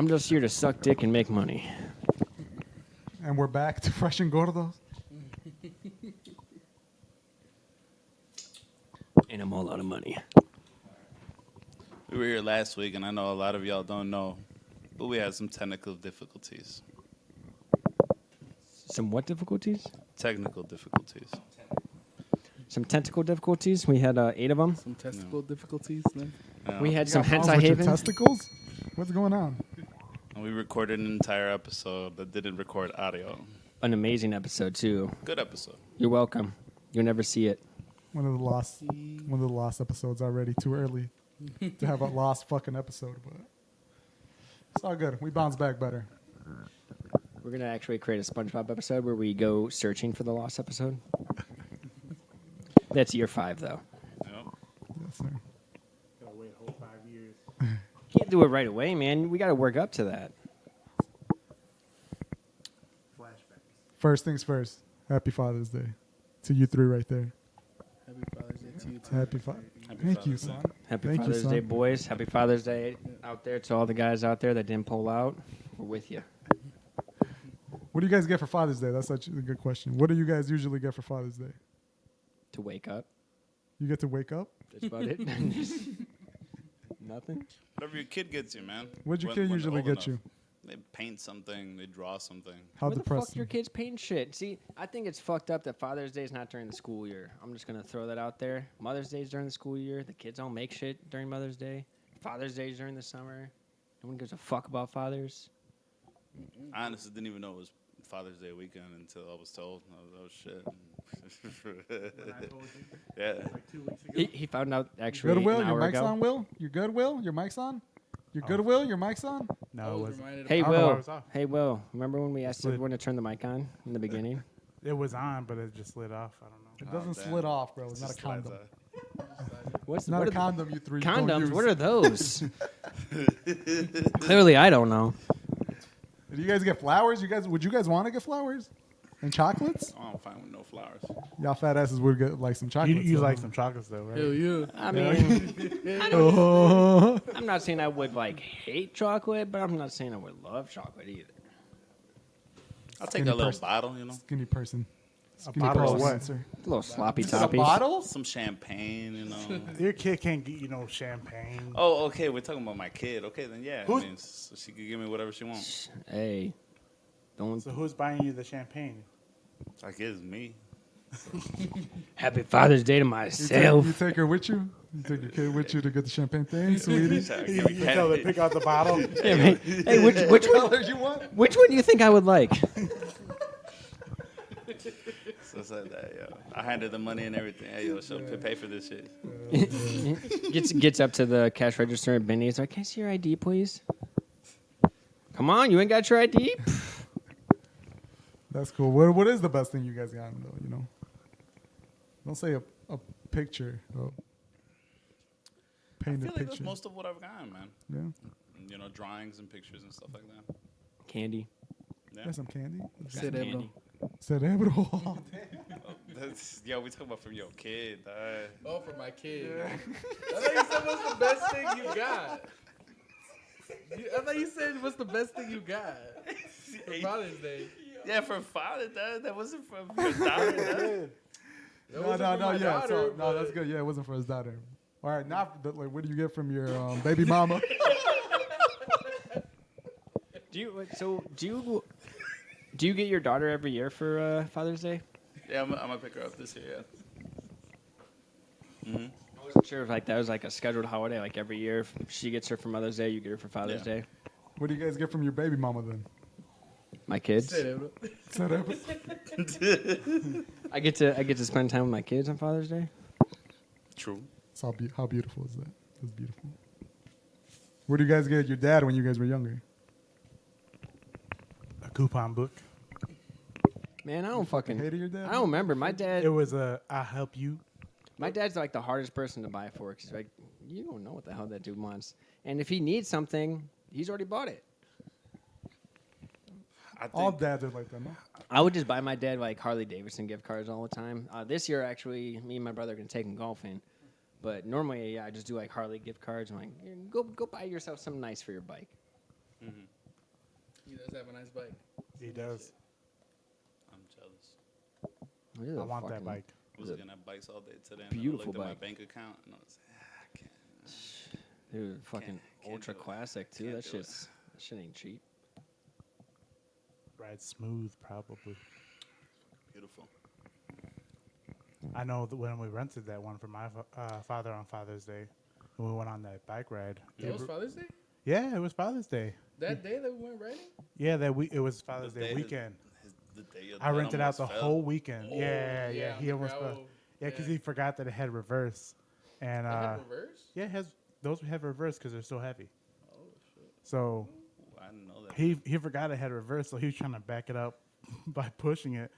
I'm just here to suck dick and make money. And we're back to Fresh and Gordos. And I'm all out of money. We were here last week, and I know a lot of y'all don't know, but we had some technical difficulties. Some what difficulties? Technical difficulties. Some tentacle difficulties. We had 8 of them. Some testicle difficulties. Then. We had You some got problems hentai with your havens. testicles? What's going on? And we recorded an entire episode that didn't record audio. An amazing episode too. Good episode. You're welcome. You'll never see it. One of the lost episodes already. Too early to have a lost fucking episode, but it's all good. We bounce back better. We're gonna actually create a SpongeBob episode where we go searching for the lost episode. That's year 5 though. Yep. Yes, sir. Gotta wait a whole 5 years. Can't do it right away, man. We gotta work up to that. Flashbacks. First things first. Happy Father's Day to you three right there. Happy Father's Day to you too. Happy Father. Happy Thank you, Father's Day. son. Happy Thank you, Father's son. Day, boys. Happy Father's Day out there to all the guys out there that didn't pull out. We're with you. What do you guys get for Father's Day? That's such a good question. What do you guys usually get for Father's Day? To wake up. You get to wake up? That's about it. Nothing. Whatever your kid gets you, man. What'd your When- kid when usually they're old get you? enough. They paint something. They draw something. How Where the depressing. fuck your kids paint shit? See, I think it's fucked up that Father's Day is not during the school year. I'm just gonna throw that out there. Mother's Day is during the school year. The kids don't make shit during Mother's Day. Father's Day is during the summer. No one gives a fuck about fathers. I honestly didn't even know it was Father's Day weekend until I was told. I was, oh, shit. When I told you, Yeah. like 2 weeks ago. He found out actually Good, Will? an Your hour mic's ago. on, Will? You good, Will? Your mic's on? You good, Will? Your mic's on? I No, it was wasn't. reminded Hey I don't know why it Will. was off. Hey Will. Remember when we asked Slid. everyone to turn the mic on in the beginning? It was on, but it just slid off. I don't know. It doesn't damn. slid off, bro. It's not a Just slides condom. What's It's not what a are the- condom, you three don't Condoms. use. What are those? Clearly, I don't know. Do you guys get flowers? Would you guys want to get flowers? And chocolates? I'm fine with no flowers. Y'all fat asses would get like some You, chocolates. you though, like huh? some chocolates though, right? Hell yeah. I mean, Oh. I'm not saying I would like hate chocolate, but I'm not saying I would love chocolate either. I'll take Skinny a little person. bottle, you know. Skinny person. A Skinny bottle of person what? answer. A little sloppy Is it a toppy. bottle? Some champagne, you know. Your kid can't get champagne. Oh, okay. We're talking about my kid. Okay, then yeah. Who's- I mean, so she could give me whatever she wants. Hey, don't. So who's buying you the champagne? I guess me. Happy Father's Day to You myself. take her with you? You take your kid with you to get the champagne thing, sweetie? You tell them to pick out the bottle. Hey, hey, which one? Color you want? Which one do you think I would like? So it's like that, yo. I handed the money and everything. Hey, yo, so pay for this shit. gets up to the cash register and Benny's like, "Can I see your ID, please?" Come on, you ain't got your ID. That's cool. What is the best thing you guys got, though, you know? Don't say a picture. Though. I Paint feel a like that's picture. most of what I've gotten, man. Yeah. You know, drawings and pictures and stuff like that. Candy. Yeah. Got some candy? Cerebro. Candy. Cerebro. Oh, yo, we talking about from your kid. Oh, for my kid. I thought you said what's the best thing you got. I thought you said what's the best thing you got for Father's Day. Yeah, for father, that wasn't from your daughter. It No, wasn't for my yeah. daughter, So, no, but- that's good. Yeah, it wasn't for his daughter. All right, now, like, what do you get from your baby mama? Do you get your daughter every year for Father's Day? Yeah, I'm gonna pick her up this year. Yeah. I wasn't sure if like that was like a scheduled holiday, like every year. If she gets her for Mother's Day, you get her for Father's Yeah. Day. What do you guys get from your baby mama then? My kids. Cerebro. Cerebro. I get to spend time with my kids on Father's Day. True. So how beautiful is that? That's beautiful. What do you guys get your dad when you guys were younger? A coupon book. Man, I don't fucking. hated your dad? I don't remember. My It dad. was I'll help you. My dad's like the hardest person to buy for because like you don't know what the hell that dude wants, and if he needs something, he's already bought it. I think All dads are like that, no? I would just buy my dad like Harley Davidson gift cards all the time. This year, actually, me and my brother are gonna take him golfing, but normally, yeah, I just do like Harley gift cards. I'm like, go buy yourself something nice for your bike. does have a nice bike. He does. I'm jealous. Look at I the want that fucking- bike. I was looking at bikes all day today. And Beautiful then I looked bike. at my bank account and I was like, I can't. Dude, fucking Can't ultra do it. classic too. Can't That do it. shit ain't cheap. Ride smooth, probably. Beautiful. I know that when we rented that one for my father on Father's Day, when we went on that bike ride. It was Father's Day? Yeah, it was Father's Day. That day that we went riding? Yeah, it was Father's The Day day weekend. The day your I dad rented out almost the fell. whole weekend. Oh, Yeah. on He the almost fell. gravel. Yeah, because he forgot that it had reverse. And It had reverse? yeah, it has those have reverse because they're so heavy. Oh, shit. So Ooh, I didn't know that. he forgot it had reverse, so he was trying to back it up by pushing it.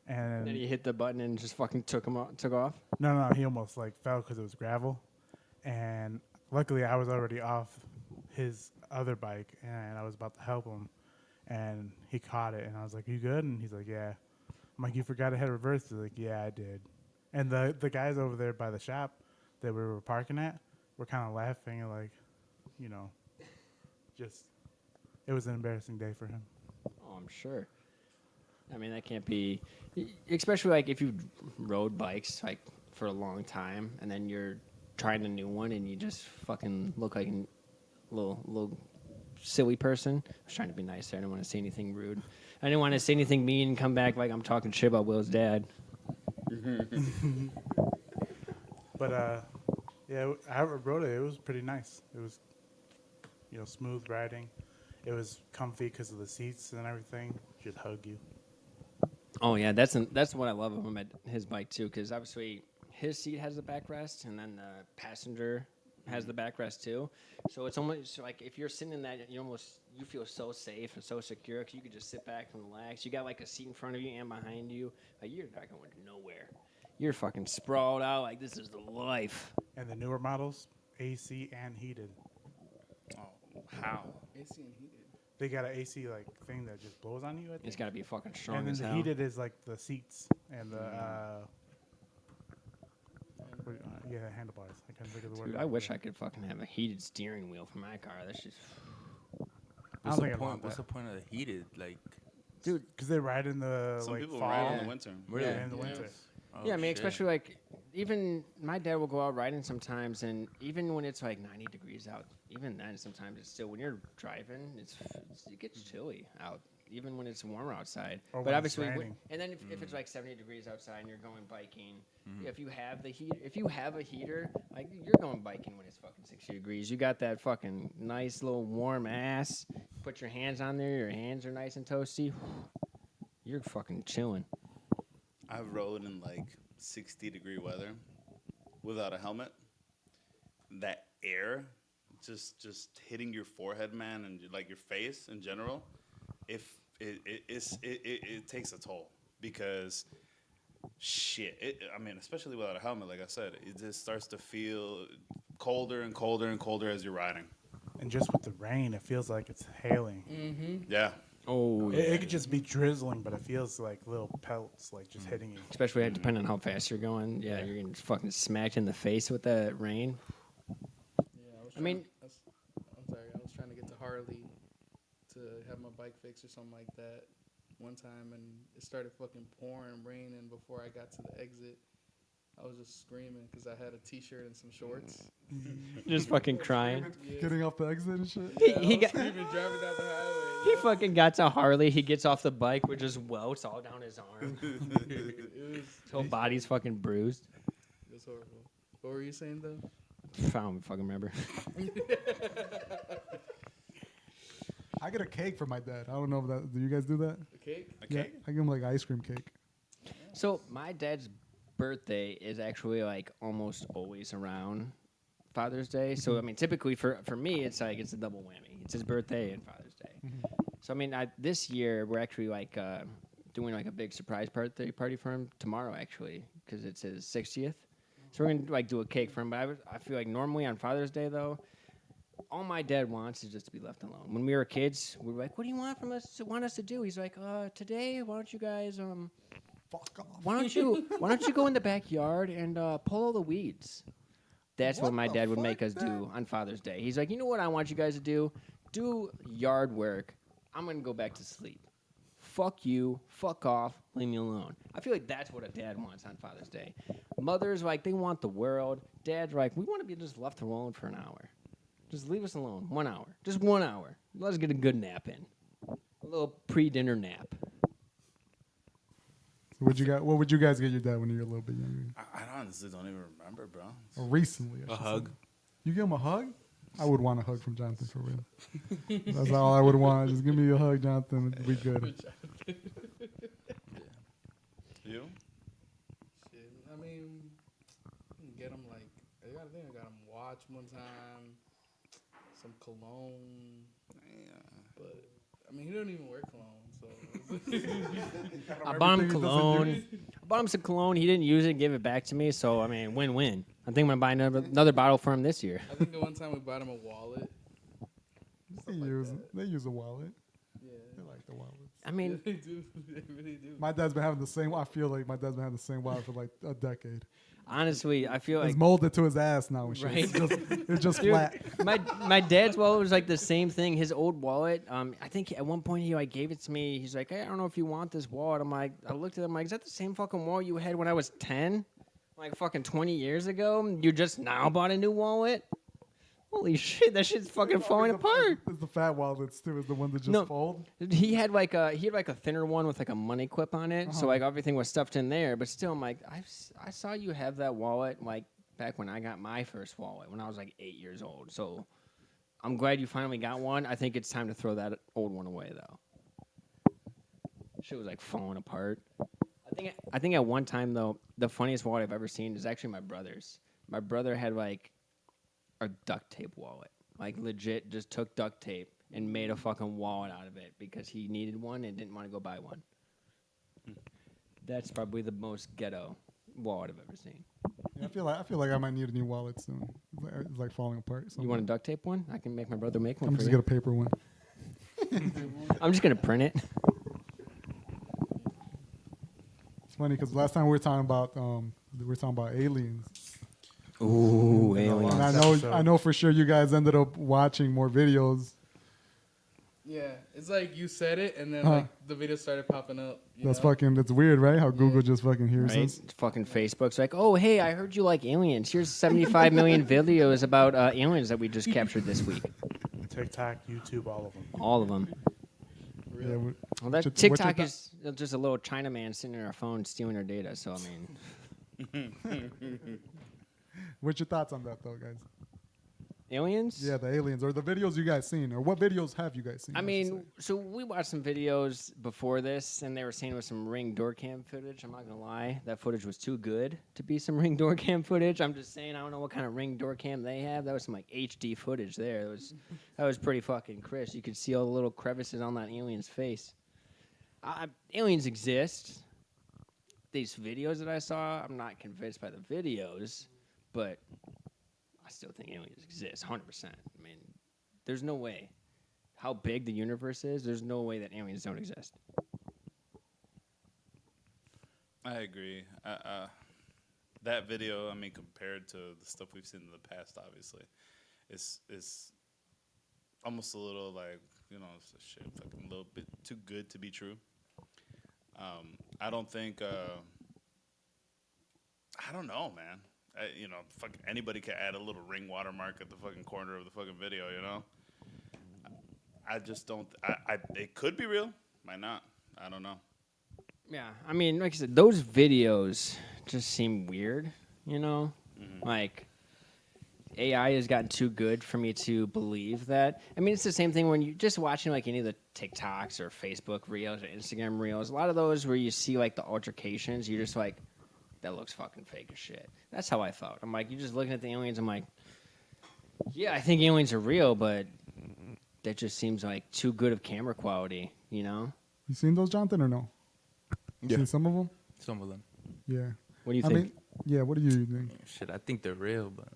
And Then he hit the button and just fucking took off. no, he almost like fell because it was gravel. And luckily, I was already off his other bike, and I was about to help him. And he caught it, and I was like, "You good?" And he's like, "Yeah." I'm like, "You forgot it had reverse?" He's like, "Yeah, I did." And the guys over there by the shop that we were parking at were kind of laughing and like, you know, just it was an embarrassing day for him. Oh, I'm sure. I mean, that can't be, especially like if you rode bikes like for a long time and then you're trying a new one and you just fucking look like a little silly person. I was trying to be nice there. I didn't want to say anything rude. I didn't want to say anything mean and come back like I'm talking shit about Will's dad. But yeah, I rode it. It was pretty nice. It was, smooth riding. It was comfy because of the seats and everything. Just hug you. Oh yeah, that's what I love of him at his bike too, because obviously his seat has the backrest, and then the passenger has the backrest too. So it's almost like if you're sitting in that, you feel so safe and so secure because you could just sit back and relax. You got like a seat in front of you and behind you. Like you're not going nowhere. You're fucking sprawled out like this is the life. And the newer models, AC and heated. Oh, how? AC and heated. They got an AC like thing that just blows on you. I think. It's got to be fucking strong And then as the hell. heated is like the seats and the handlebars. I can't think of the word. Dude, I wish I could fucking have a heated steering wheel for my car. That's just, I don't think I'd want What's that. the point of the heated? Like, dude. Because they ride in the Some like people fall. ride in the winter. really? Yeah, in the winter. Oh, Yeah, I mean, shit. especially like even my dad will go out riding sometimes, and even when it's like 90 degrees out, even then sometimes it's still when you're driving, it gets chilly out, even when it's warmer outside. Or But when it's obviously, raining. and then if it's like 70 degrees outside and you're going biking, if you have the heat, if you have a heater, like you're going biking when it's fucking 60 degrees, you got that fucking nice little warm ass. Put your hands on there, your hands are nice and toasty. You're fucking chilling. I've rode in like 60-degree weather without a helmet. That air just hitting your forehead, man, and like your face in general, if it takes a toll because shit. I mean, especially without a helmet, like I said, it just starts to feel colder and colder and colder as you're riding. And just with the rain, it feels like it's hailing. Mm-hmm. Yeah. Oh, It could just be drizzling, but it feels like little pelts, like just hitting you. especially depending on how fast you're going. Yeah, you're getting fucking smacked in the face with that rain. Yeah, I mean- I'm sorry. I was trying to get to Harley to have my bike fixed or something like that one time, and it started fucking pouring rain. And before I got to the exit, I was just screaming because I had a T-shirt and some shorts. Just fucking crying. Getting off the exit and shit. Yeah, He I was got- screaming driving down the highway. He fucking got to Harley. He gets off the bike with just welts all down his arm. His whole body's fucking bruised. It was horrible. What were you saying though? I don't fucking remember. I get a cake for my dad. I don't know if that. Do you guys do that? The cake? Okay. Yeah, I give him like ice cream cake. So my dad's birthday is actually like almost always around Father's Day. So I mean, typically for me, it's like it's a double whammy. It's his birthday and Father's Day. So I mean, this year we're actually like doing like a big surprise birthday party for him tomorrow, actually, because it's his 60th. So we're gonna like do a cake for him. But I feel like normally on Father's Day though, all my dad wants is just to be left alone. When we were kids, we were like, "What do you want from us? Want us to do?" He's like, "Today, why don't you guys Fuck off. why don't you go in the backyard and pull all the weeds?" That's what What my the dad would make fuck, us do on Father's Day. He's like, "You know what I want you guys to do? Do yard work I'm gonna go back to sleep. Fuck you, fuck off, leave me alone. I feel like that's what a dad wants on Father's Day. Mothers like they want the world. Dads are like we want to be just left alone for an hour. Just leave us alone, 1 hour, just 1 hour. Let us get a good nap in, a little pre-dinner nap. What would you guys get your dad when you were a little bit younger? I honestly don't even remember, bro. Or recently, I A should hug. say. You give him a hug? I would want a hug from Jonathan for real. That's all I would want. Just give me a hug, Jonathan. It'd be good. You? Shit, I mean, get him like I got him watch one time, some cologne. Yeah. But I mean, he don't even wear cologne, so. I bought him Everything he doesn't cologne. use. I bought him some cologne. He didn't use it, gave it back to me. So I mean, win-win. I think I'm gonna buy another bottle for him this year. I think the one time we bought him a wallet. They like use that. they use a wallet. Yeah. They like the wallets. I mean, they do. They really do. My dad's been having the same. I feel like my dad's been having the same wallet for like a decade. honestly, I feel It's like molded to his ass now and shit. Right. It's just Dude, flat. my dad's wallet was like the same thing. His old wallet. I think at one point he like gave it to me. He's like, hey, I don't know if you want this wallet. I'm like, I looked at him like, is that the same fucking wallet you had when I was 10? Like fucking 20 years ago? You just now bought a new wallet? Holy shit, that shit's fucking falling apart. It's the fat wallets too. Is the one that just No. fold. He had like a thinner one with like a money clip on it, so like everything was stuffed in there. But still, I'm like, I saw you have that wallet like back when I got my first wallet when I was like 8 years old. So I'm glad you finally got one. I think it's time to throw that old one away though. Shit was like falling apart. I think at one time though, the funniest wallet I've ever seen is actually my brother's. My brother had like a duct tape wallet. Like legit just took duct tape and made a fucking wallet out of it because he needed one and didn't want to go buy one. That's probably the most ghetto wallet I've ever seen. Yeah, I feel like I might need a new wallet soon. It's like falling apart. You want a duct tape one? I can make my brother make one I'm for just you. get a paper one. I'm just gonna print it. It's funny because last time we were talking about aliens. Ooh, And aliens. I know for sure you guys ended up watching more videos. Yeah, it's like you said it, and then Huh. like the video started popping up. That's weird, right? How Google just fucking hears Right? us. Fucking Facebook's like, oh, hey, I heard you like aliens. Here's 75 million videos about aliens that we just captured this week. TikTok, YouTube, all of them. All of them. Yeah, Well, that What's your TikTok thought? is just a little Chinaman sitting in our phone stealing our data. So, I mean, what's your thoughts on that, though, guys? aliens? Yeah, the aliens or the videos you guys seen, or what videos have you guys seen? I should mean, say? so we watched some videos before this, and they were saying it was some Ring door cam footage. I'm not gonna lie, that footage was too good to be some Ring door cam footage. I'm just saying, I don't know what kind of Ring door cam they have. That was some like HD footage there. That was pretty fucking crisp. You could see all the little crevices on that alien's face. Aliens exist. These videos that I saw, I'm not convinced by the videos, but I still think aliens exist, 100%. I mean, there's no way. How big the universe is, there's no way that aliens don't exist. I agree. That video, I mean, compared to the stuff we've seen in the past, obviously, is almost a little like, it's a shit, fucking a little bit too good to be true. I don't think, I don't know, man. Fucking anybody can add a little ring watermark at the fucking corner of the fucking video, I just don't. It could be real, might not. I don't know. Yeah, I mean, like I said, those videos just seem weird, Like, AI has gotten too good for me to believe that. I mean, it's the same thing when you're just watching, like, any of the TikToks or Facebook Reels or Instagram Reels. A lot of those where you see, like, the altercations, you're just like, that looks fucking fake as shit. That's how I felt. I'm like, you're just looking at the aliens. I'm like, yeah, I think aliens are real, but that just seems like too good of camera quality, You seen those, Jonathan, or no? Yeah. Seen some of them? Some of them. Yeah. What do you I think? mean, yeah. What do you think? Shit, I think they're real, but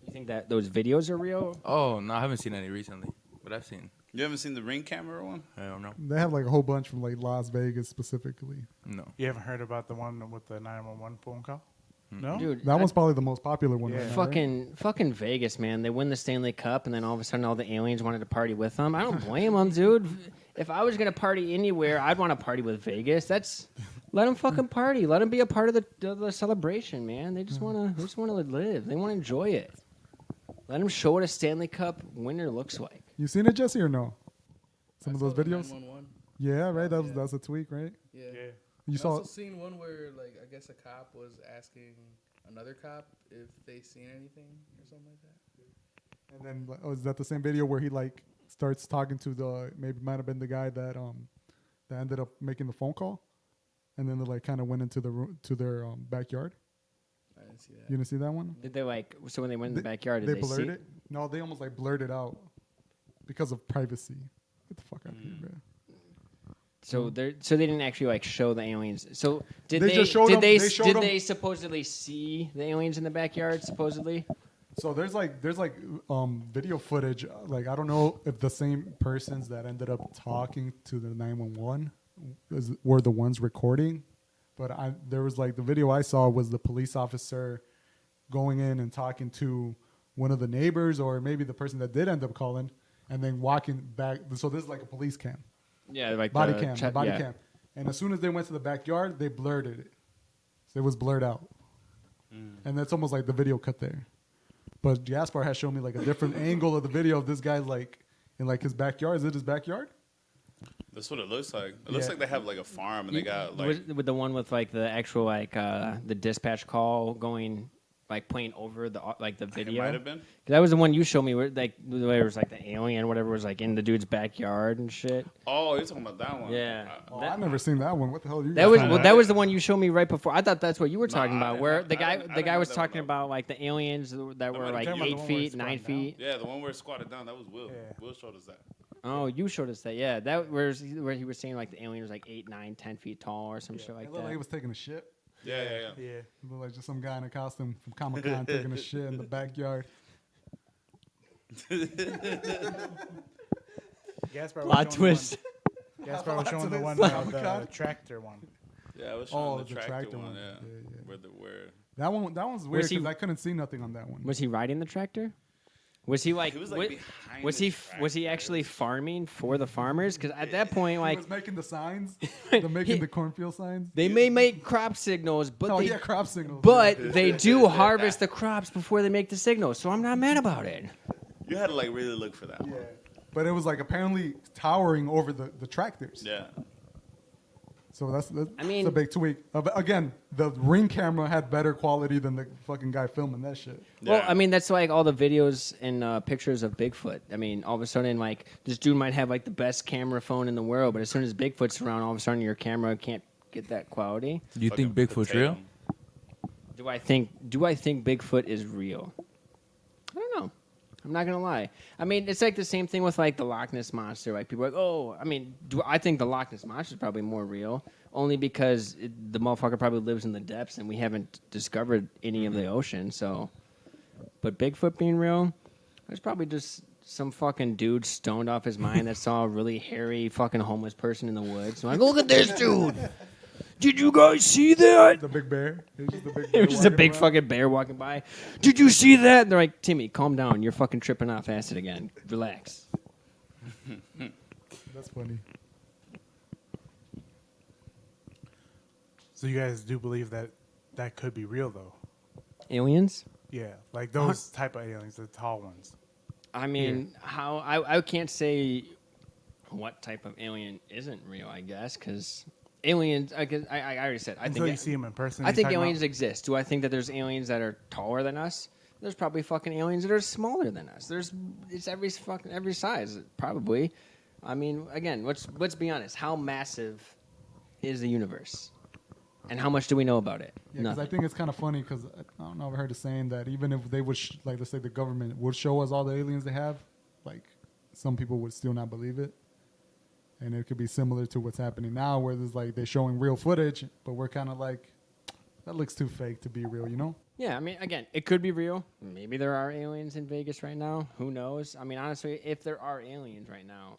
You think that those videos are real? oh no, I haven't seen any recently, but I've seen. You haven't seen the ring camera one? I don't know. They have like a whole bunch from like Las Vegas specifically. No. You haven't heard about the one with the 911 phone call? No? Dude, That one's probably the most popular one. Yeah. Right now, right? fucking Vegas, man. They win the Stanley Cup, and then all of a sudden all the aliens wanted to party with them. I don't blame them, dude. if I was gonna party anywhere, I'd want to party with Vegas. Let them fucking party. Let them be a part of the celebration, man. They just wanna live. They wanna enjoy it. Let them show what a Stanley Cup winner looks like. You seen it, Jesse, or no? Some I of those saw the videos. 911. Yeah, right. That was Yeah. that was a tweak, right? Yeah. You I saw. also seen one where, like, I guess a cop was asking another cop if they seen anything or something like that. And then, is that the same video where he like starts talking to maybe might have been the guy that ended up making the phone call, and then they like kind of went into to their backyard. I didn't see that. You didn't see that one? Did they so when they went in the backyard, did They they blurred see? it. No, they almost like blurred it out because of privacy. Get the fuck out of here, man. So they didn't actually like show the aliens. So did They they? just showed did them- they? they showed Did them- they supposedly see the aliens in the backyard? Supposedly. So there's like video footage. Like I don't know if the same persons that ended up talking to the 911 were the ones recording, but there was like the video I saw was the police officer going in and talking to one of the neighbors or maybe the person that did end up calling, and then walking back. So this is like a police cam, Yeah, like body the cam, chat- body yeah. cam. And as soon as they went to the backyard, they blurred it. So it was blurred out, and that's almost like the video cut there. But Gaspar has shown me like a different angle of the video of this guy like in like his backyard. Is it his backyard? That's what it looks like. It looks Yeah. like they have like a farm and they got like. with the one with like the actual like the dispatch call going like playing over the It video. might have been. 'Cause that was the one you showed me where like where it was like the alien whatever was like in the dude's backyard and shit. Oh, you're talking about that one. Yeah. Oh, I've never seen that one. What the hell are you? That guys was talking well, about? that was the one you showed me right before. I thought that's what you were talking I about. didn't Where have- the I guy didn't- I the didn't guy have was that one talking up. about like the aliens that were one like you're talking about the 8 one where feet, it's 9 squatting down? feet. Yeah, the one where it squatted down. That was Will. Yeah. Will showed us that. Oh, you showed us that. Yeah, that was where he was saying like the alien was like 8, 9, 10 feet tall or some shit It like looked like he that. was taking a shit. Yeah. Yeah. It looked like just some guy in a costume from Comic Con taking a shit in the backyard. Gaspar was Plot showing twist. the one- Gaspar was Lots showing of the this one, Comic-Con. the tractor one. Yeah, I was showing Oh, the tractor one. Yeah. Yeah. Where That one's weird he- because I couldn't see nothing on that one. Was he riding the tractor? Was he like? He was, like, wa- behind was the was he actually farming for the farmers? Because at that point, He like was making the signs, He- making the cornfield signs. they may make crop signals, but Oh they yeah, crop signals. but they do harvest the crops before they make the signals. So I'm not mad about it. you had to like really look for that yeah. one. But it was like apparently towering over the tractors. Yeah. I So that's mean- a big tweak. Again, the Ring camera had better quality than the fucking guy filming that shit. Well, Yeah. I mean, that's like all the videos and pictures of Bigfoot. I mean, all of a sudden, like, this dude might have, like, the best camera phone in the world, but as soon as Bigfoot's around, all of a sudden your camera can't get that quality. Do you think Fucking Bigfoot's potato. real? Do I think Bigfoot is real? I don't know. I'm not gonna lie. I mean, it's like the same thing with like the Loch Ness monster. Like people are like, oh, I mean, I think the Loch Ness monster is probably more real, only because the motherfucker probably lives in the depths and we haven't discovered any of the ocean. So, but Bigfoot being real, there's probably just some fucking dude stoned off his mind that saw a really hairy fucking homeless person in the woods. So like, look at this dude. Did you guys see that? The big bear. It was just a big It bear. was just a walking big around. fucking bear walking by. Did you see that? And they're like, Timmy, calm down. You're fucking tripping off acid again. Relax. That's funny. So you guys do believe that that could be real, though? Aliens? Yeah, like those type of aliens, the tall ones. I mean, how I can't say what type of alien isn't real, I guess, because aliens, I already said, I Until think you see them in person. I you're think talking about- aliens exist. Do I think that there's aliens that are taller than us? There's probably fucking aliens that are smaller than us. It's every size, probably. I mean, again, let's be honest. How massive is the universe, and how much do we know about it? Yeah, because I Nothing. think it's kind of funny because I don't know if I heard a saying that even if they would, like, let's say the government would show us all the aliens they have, like, some people would still not believe it. And it could be similar to what's happening now, where there's like they're showing real footage, but we're kind of like, that looks too fake to be real, you know? Yeah, I mean, again, it could be real. Maybe there are aliens in Vegas right now. Who knows? I mean, honestly, if there are aliens right now,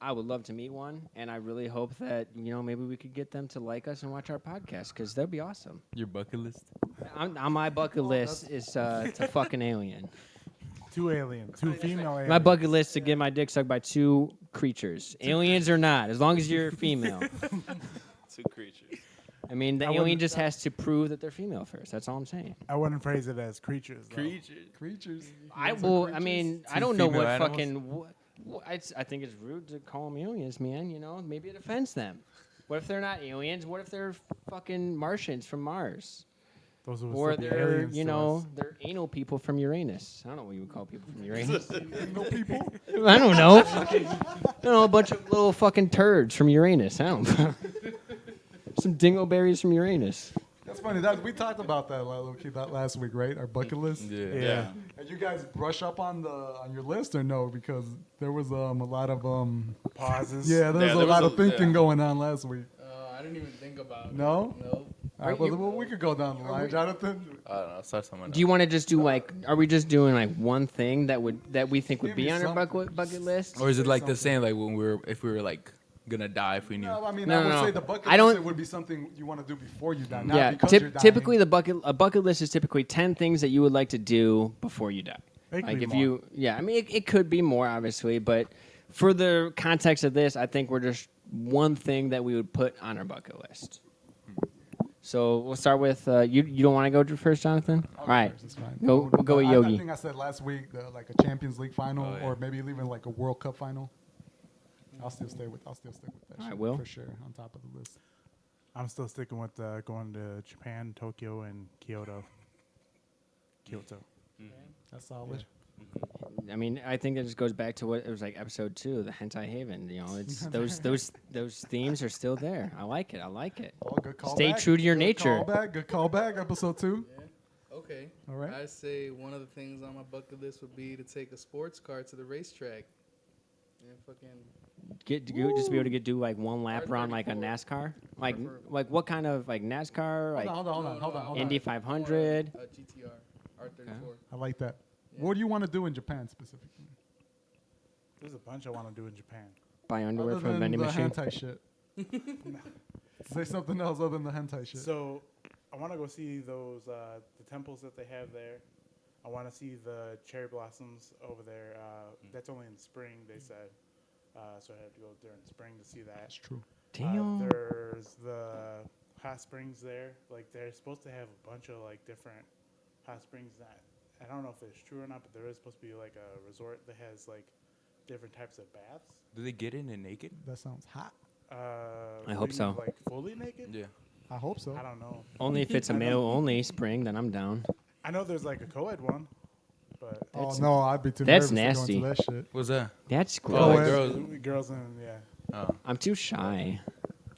I would love to meet one, and I really hope that maybe we could get them to like us and watch our podcast because that'd be awesome. Your bucket list? On my bucket list is to fuck an alien. 2 aliens, 2 female aliens. My bucket list to get my dick sucked by 2 creatures, aliens or not, as long as you're female. 2 creatures. I mean, the I alien wouldn't- just has to prove that they're female first. That's all I'm saying. I wouldn't phrase it as creatures. though. Creatures. I Aliens are will. I creatures. mean, I Two don't know female what animals? fucking. I think it's rude to call them aliens, man. You know, maybe it offends them. What if they're not aliens? What if they're fucking Martians from Mars? Those would Or still be they're, aliens you to know, us. they're anal people from Uranus. I don't know what you would call people from Uranus. No people. I don't know. I don't know, a bunch of little fucking turds from Uranus. I don't know. Some dingleberries from Uranus. That's funny. That we talked about that that last week, right? Our bucket list. Yeah. Yeah. And you guys brush up on your list or no? Because there was a lot of Pauses. yeah, there was a there lot was of a- thinking yeah. going on last week. I didn't even think about No? it. No. All right, well, we could go down the line, Jonathan. I don't know. Start someone. Do you want to just do like? Are we just doing like one thing that we think would Give be me on our something. bucket list? Or is it like the something. same like when if we were like gonna die if we knew? No, I mean, No, I would no, no. say the bucket I don't- list would be something you want to do before you die, not Yeah, because you're dying. typically a bucket list is typically 10 things that you would like to do before you die. It could Like be if more. you, yeah, I mean it could be more obviously, but for the context of this, I think we're just one thing that we would put on our bucket list. So we'll start with you. You don't want to go first, Jonathan? I'll All go right, first, it's fine. We'll go with I Yogi. think I said last week like a Champions League final Oh, yeah. or maybe even like a World Cup final. I'll still stick with that. All right, shit Will? for sure on top of the list. I'm still sticking with going to Japan, Tokyo, and Kyoto. Kyoto. That's solid. I mean, I think it just goes back to what it was like episode 2, the hentai haven. You know, it's those themes are still there. I like it. Oh, good callback. Stay true to your Good nature. Good callback. Episode 2. Okay. All right. I say one of the things on my bucket list would be to take a sports car to the racetrack. And fucking Just be able to do like one lap around like a R34. NASCAR. Like Preferably. what kind of like NASCAR? Like Hold on. Indy 500. A GTR R34. I like that. Yeah. What do you want to do in Japan specifically? There's a bunch I want to do in Japan. Buy underwear Other from a than vending the machine. hentai shit. Say something else other than the hentai shit. So I want to go see those the temples that they have there. I want to see the cherry blossoms over there. That's only in spring, they said. So I have to go during spring to see that. That's true. Damn. There's the hot springs there. Like they're supposed to have a bunch of like different hot springs that I don't know if it's true or not, but there is supposed to be like a resort that has like different types of baths. Do they get in it naked? That sounds hot. I what hope do you so. mean, like fully naked? Yeah. I hope so. I don't know. Only if it's a I know. male only spring, then I'm down. I know there's like a co-ed one, but Oh That's- no, I'd be too that's nervous nasty. to go into that shit. What's that? That's Oh, gross. like Go girls. girls and yeah. Oh. I'm too shy.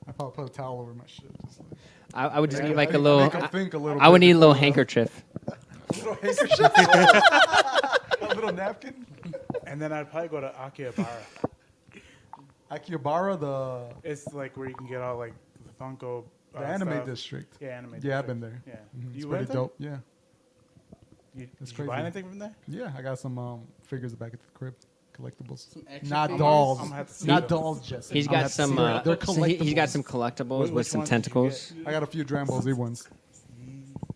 I probably put a towel over my shit. Just like, I would just make need it- like a make little. them think a little I would bit need a little before, handkerchief. little handkerchief. A little napkin. And then I'd probably go to Akihabara. Akihabara, the It's like where you can get all like the Funko. anime stuff. district. Yeah, anime. Yeah, I've district. been there. Yeah. Mhm, You it's went pretty there? dope. Yeah, You, It's did you buy crazy. anything from there? yeah. I got some figures back at the crib, collectibles. Some action Not figures. dolls. I'm gonna have to see Not them. dolls, Jesse. He's I'm gonna got have to some. see them. They're He's got collectibles. some collectibles Which with some ones did you tentacles. I got a few Dragon Ball Z ones.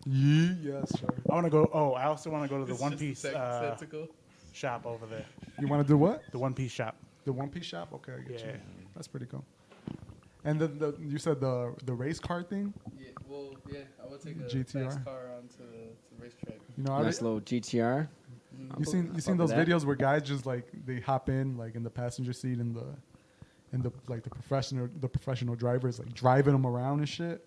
Yeah, yes, sir. I want to go. Oh, I also want to go to the It's One just a Piece tentacle. shop over there. You want to do what? The One Piece shop. The One Piece shop? Okay, I get Yeah. you. That's pretty cool. And you said the race car thing. Yeah, well, yeah, I would take a GTR. fast car onto the racetrack. You know, Nice little GTR. you seen fuck with those that. videos where guys just like they hop in like in the passenger seat and the like the professional drivers like driving them around and shit.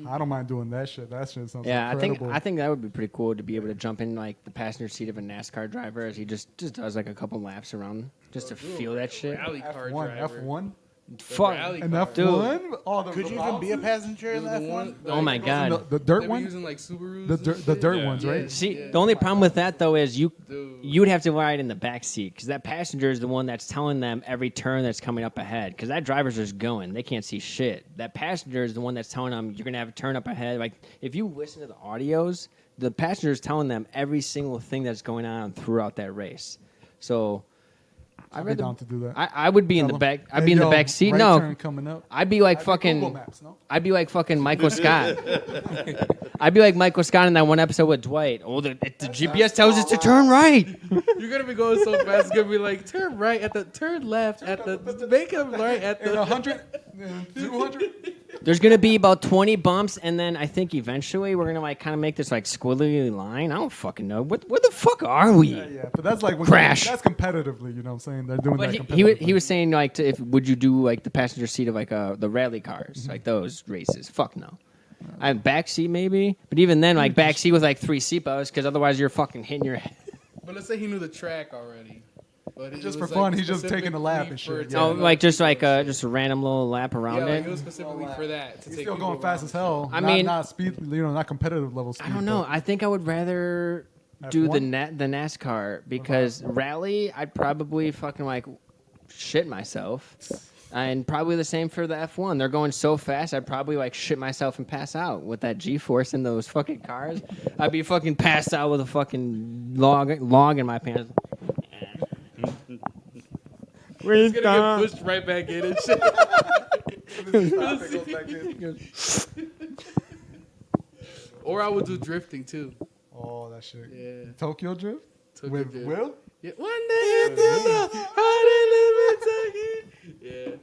I don't mind doing that shit. That shit sounds Yeah, incredible. I think that would be pretty cool to be able to jump in like the passenger seat of a NASCAR driver as he just does like a couple laps around just to feel that shit. Rally car F1, driver. F1, Fuck. rally and car. F1. Oh, the Could you even be a Ronaldo? passenger in The that one- one? Oh my like, god. The They dirt be one. using like Subarus. The and dirt shit. ones, Yeah, right? See, yeah. the only problem with that though is you Dude. would have to ride in the back seat because that passenger is the one that's telling them every turn that's coming up ahead. Because that driver's just going, they can't see shit. That passenger is the one that's telling them you're gonna have a turn up ahead. Like if you listen to the audios, the passenger is telling them every single thing that's going on throughout that race. So I'd be down to do that. I would be in the back. I'd be in the back seat. Right No, turn coming up. I'd be like I'd be Google fucking. Maps, no? I'd be like fucking Michael Scott. I'd be like Michael Scott in that one episode with Dwight. Oh, the GPS tells us to turn right. You're gonna be going so fast. It's gonna be like turn right at the turn left at the make a right at And the 100, 200. There's gonna be about 20 bumps, and then I think eventually we're gonna like kind of make this like squiggly line. I don't fucking know. Where the fuck are we? Yeah, but that's like when Crash. That's competitively, you know what I'm saying? They're doing But that he competitively. was saying like if would you do like the passenger seat of like the rally cars like those races? Fuck no. I have back seat maybe, but even then like back seat with like 3 seatbelts because otherwise you're fucking hitting your head. But let's say he knew the track already. But it Just was, for fun, like, he's just taking a lap and specifically shit. for Yeah. Oh, to- like just a random little lap around yeah, it. like it was specifically for that. To He's take still people going fast around. as hell. I Not- mean- not speed, not competitive level speed. I don't know. but- I think I would rather do the F1? the NASCAR because rally I'd probably fucking like shit myself. And probably the same for the F1. They're going so fast, I'd probably like shit myself and pass out with that G-force in those fucking cars. I'd be fucking passed out with a fucking log in my pants. He's gonna get pushed right back in and shit. Or I would do drifting too. Oh, that shit. Yeah. Tokyo Drift? Tokyo With Drift. Will? Yeah. One day into the hard Yeah.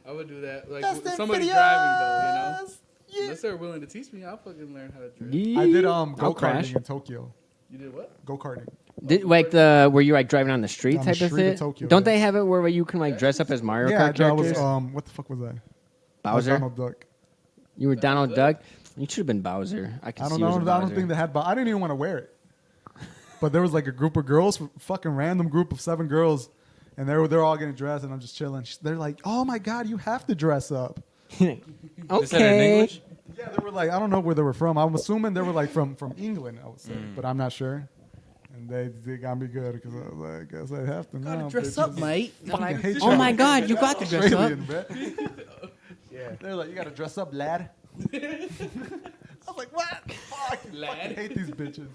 I would do that. Like with somebody driving though, you know. Unless they're willing to teach me, I'll fucking learn how to drift. I did I'll go crash. karting in Tokyo. You did what? Go karting. Did, like the where you like driving on the street On the type of street of thing? Tokyo, Don't yeah. they have it where you can like dress up as Mario Yeah, Kart I was characters? what the fuck was I? I was Bowser? Donald Duck. You were Donald Duck? You should have been Bowser. I can I see don't you as know. a I don't Bowser. think they had. I didn't even want to wear it. But there was like a group of girls, fucking random group of 7 girls, and they're all getting dressed, and I'm just chilling. They're like, "Oh my god, you have to dress up." Is that in Okay. English? Yeah, they were like, I don't know where they were from. I'm assuming they were like from England, I would say, but I'm not sure. And they got me good because I was like, I guess I have to now. Gotta dress bitches. up, mate. Fucking hate Oh y'all. my god, you got to dress up. Australian, bruh. Yeah, they're like, you gotta dress up, lad. I was like, what? Fuck, Lad. fucking hate these bitches.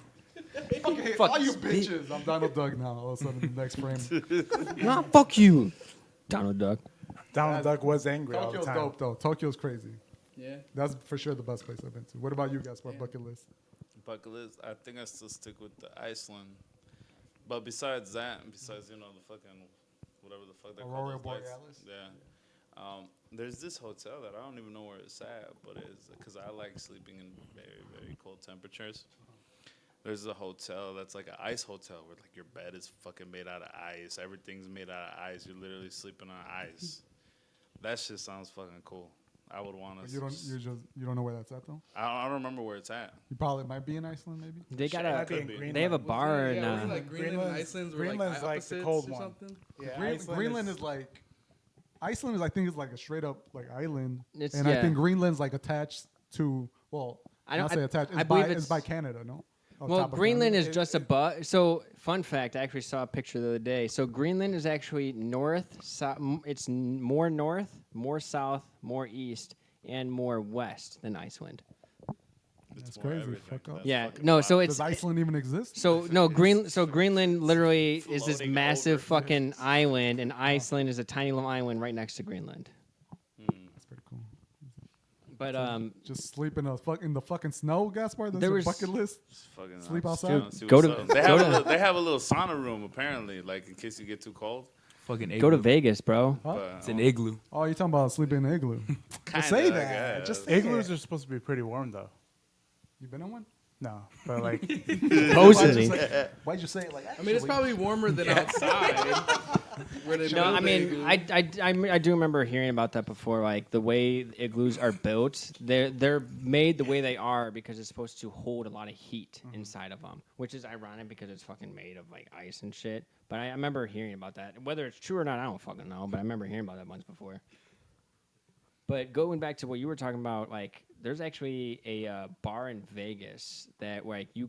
Fucking hate Fuck all you this bitch. bitches. I'm Donald Duck now. All of a sudden, the next frame. No, fuck you. Donald Duck. Donald Duck was angry all the Tokyo's time. dope though. Tokyo's crazy. Yeah. That's for sure the best place I've been to. What about you guys for a bucket list? Bucket list. I think I still stick with the Iceland. But besides that, besides the fucking whatever the fuck they call Aurora those lights. Borealis? Yeah. There's this hotel that I don't even know where it's at, but it's because I like sleeping in very very cold temperatures. There's a hotel that's like an ice hotel where like your bed is fucking made out of ice. Everything's made out of ice. You're literally sleeping on ice. That shit sounds fucking cool. I would want to. You don't know where that's at though. I don't remember where it's at. You probably might be in Iceland, maybe. They got Might be a. in be. Greenland. They have a Was bar it- in. yeah, wasn't like Greenland and Greenland's- Iceland were Greenland's like like the opposites cold or one. something. Yeah, Greenland is like Iceland is I think is like a straight up like island, It's- and I yeah. think Greenland's like attached to I I don't- don't say attached. It's I by believe it's it's- by Canada, no? On Well, top of Greenland Canada. is just above. So, fun fact: I actually saw a picture the other day. So, Greenland is actually north. It's more north, more south, more east, and more west than Iceland. It's That's more crazy. everything. Fuck up. That's Yeah, fucking no. wild. So it's Does Iceland even exist? so no Greenland literally is this Floating massive over. fucking island, and Iceland is a tiny little island right next to Greenland. That's pretty cool. But Just sleep in the fucking snow, Gaspar. That's There your was- bucket list. Just fucking Sleep see outside? what's Go to- up. They go have, to- they have a little sauna room apparently, like in case you get too cold. Fucking igloo. go to Vegas, bro. Huh? But It's an igloo. Oh, you're talking about sleeping in an igloo. kinda, say I that. guess. Just say Igloos it. are supposed to be pretty warm though. You been in one? No, but like Supposedly. Why'd you say it like that? I mean, it's probably warmer than outside. Where they No, build I the mean, igloo. I do remember hearing about that before. Like the way igloos are built, they're made the way they are because it's supposed to hold a lot of heat inside of them, which is ironic because it's fucking made of like ice and shit. But I remember hearing about that. Whether it's true or not, I don't fucking know. But I remember hearing about that once before. But going back to what you were talking about, like there's actually a bar in Vegas that like you